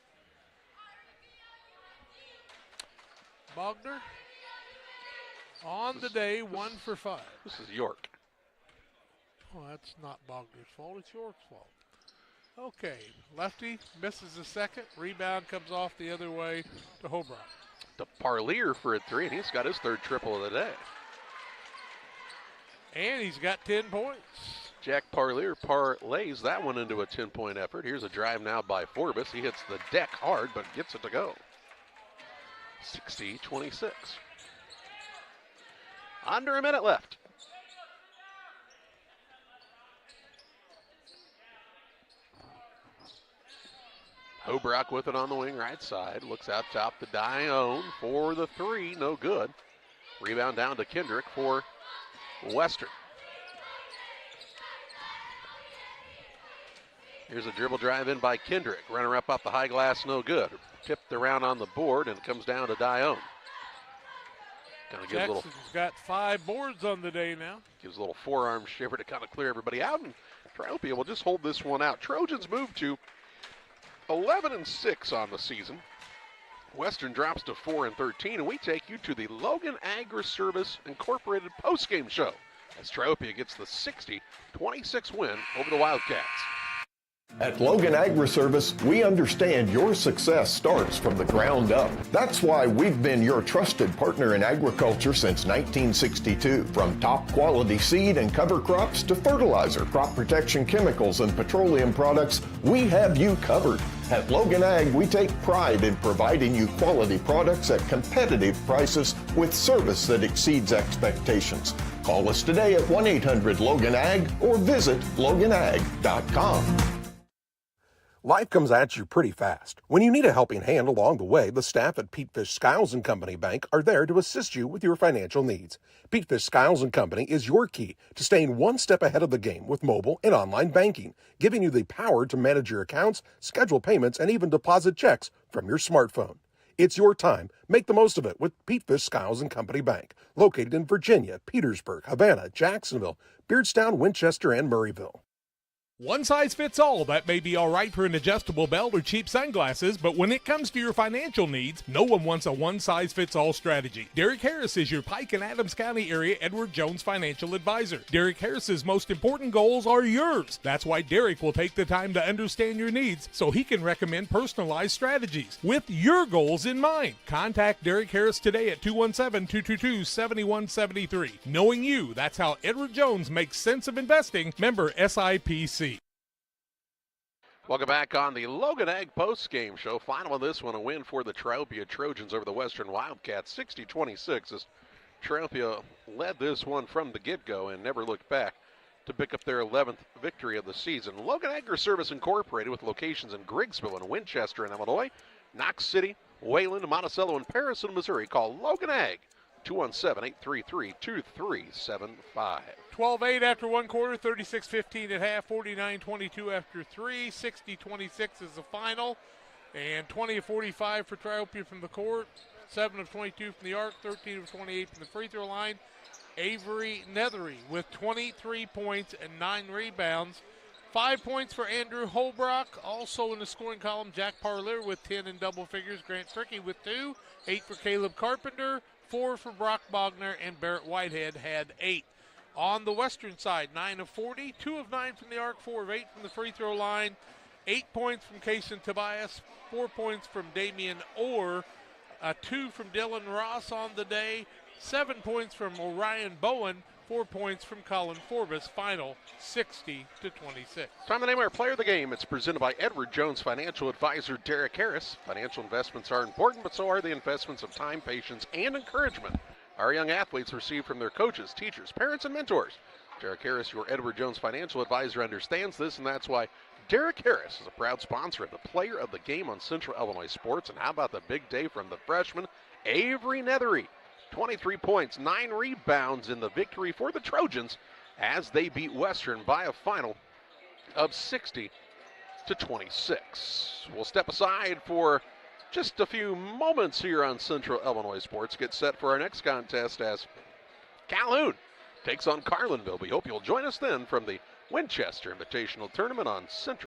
Bogner on the day, 1 for 5. This is York. Oh, that's not Bogner's fault. It's York's fault. Okay, lefty misses the second. Rebound comes off the other way to Hobrock. To Parlier for a three, and he's got his third triple of the day. And he's got 10 points. Jack Parlier parlays that one into a 10-point effort. Here's a drive now by Forbes. He hits the deck hard, but gets it to go. 60-26. Under a minute left. Hobrock with it on the wing right side. Looks out top to Dione for the three. No good. Rebound down to Kendrick for Western. Here's a dribble drive in by Kendrick. Runner up the high glass, no good. Tipped around on the board and comes down to Dione. Jackson's got 5 boards on the day now. Gives a little forearm shiver to kind of clear everybody out. And Triopia will just hold this one out. Trojans move to 11-6 on the season. Western drops to 4-13, and we take you to the Logan Agri-Service Incorporated postgame show as Triopia gets the 60-26 win over the Wildcats. At Logan Agri-Service, we understand your success starts from the ground up. That's why we've been your trusted partner in agriculture since 1962. From top quality seed and cover crops to fertilizer, crop protection chemicals, and petroleum products, we have you covered. At Logan Ag, we take pride in providing you quality products at competitive prices with service that exceeds expectations. Call us today at 1-800-LOGAN-AG or visit loganag.com. Life comes at you pretty fast. When you need a helping hand along the way, the staff at Petefish Skiles & Company Bank are there to assist you with your financial needs. Petefish Skiles & Company is your key to staying one step ahead of the game with mobile and online banking, giving you the power to manage your accounts, schedule payments, and even deposit checks from your smartphone. It's your time. Make the most of it with Petefish Skiles & Company Bank, located in Virginia, Petersburg, Havana, Jacksonville, Beardstown, Winchester, and Murrayville. One size fits all. That may be all right for an adjustable belt or cheap sunglasses, but when it comes to your financial needs, no one wants a one-size-fits-all strategy. Derek Harris is your Pike and Adams County area Edward Jones financial advisor. Derek Harris's most important goals are yours. That's why Derek will take the time to understand your needs so he can recommend personalized strategies with your goals in mind. Contact Derek Harris today at 217-222-7173. Knowing you, that's how Edward Jones makes sense of investing. Member SIPC. Welcome back on the Logan Ag postgame show. Final of this one, a win for the Triopia Trojans over the Western Wildcats, 60-26, as Triopia led this one from the get-go and never looked back to pick up their 11th victory of the season. Logan Agri-Service Incorporated, with locations in Griggsville and Winchester in Illinois, Knox City, Wayland, Monticello, and Paris in Missouri. Call Logan Ag, 217-833-2375. 12-8 after one quarter, 36-15 at half, 49-22 after three, 60-26 is the final, and 20 of 45 for Triopia from the court, 7 of 22 from the arc, 13 of 28 from the free throw line. Avery Nethery with 23 points and 9 rebounds. 5 points for Andrew Holbrook. Also in the scoring column, Jack Parlier with 10 in double figures. Grant Fricky with 2. 8 for Caleb Carpenter. 4 for Brock Bogner, and Barrett Whitehead had 8. On the Western side, 9 of 40, 2 of 9 from the arc, 4 of 8 from the free throw line. 8 points from Kason Tobias, 4 points from Damian Orr, 2 from Dylan Ross on the day, 7 points from Orion Bowen, 4 points from Colin Forbes. Final 60-26. Time to name our player of the game. It's presented by Edward Jones Financial Advisor Derek Harris. Financial investments are important, but so are the investments of time, patience, and encouragement our young athletes receive from their coaches, teachers, parents, and mentors. Derek Harris, your Edward Jones Financial Advisor, understands this, and that's why Derek Harris is a proud sponsor of the player of the game on Central Illinois Sports. And how about the big day from the freshman, Avery Nethery? 23 points, 9 rebounds in the victory for the Trojans as they beat Western by a final of 60-26. We'll step aside for just a few moments here on Central Illinois Sports. Get set for our next contest as Calhoun takes on Carlinville. We hope you'll join us then from the Winchester Invitational Tournament on Central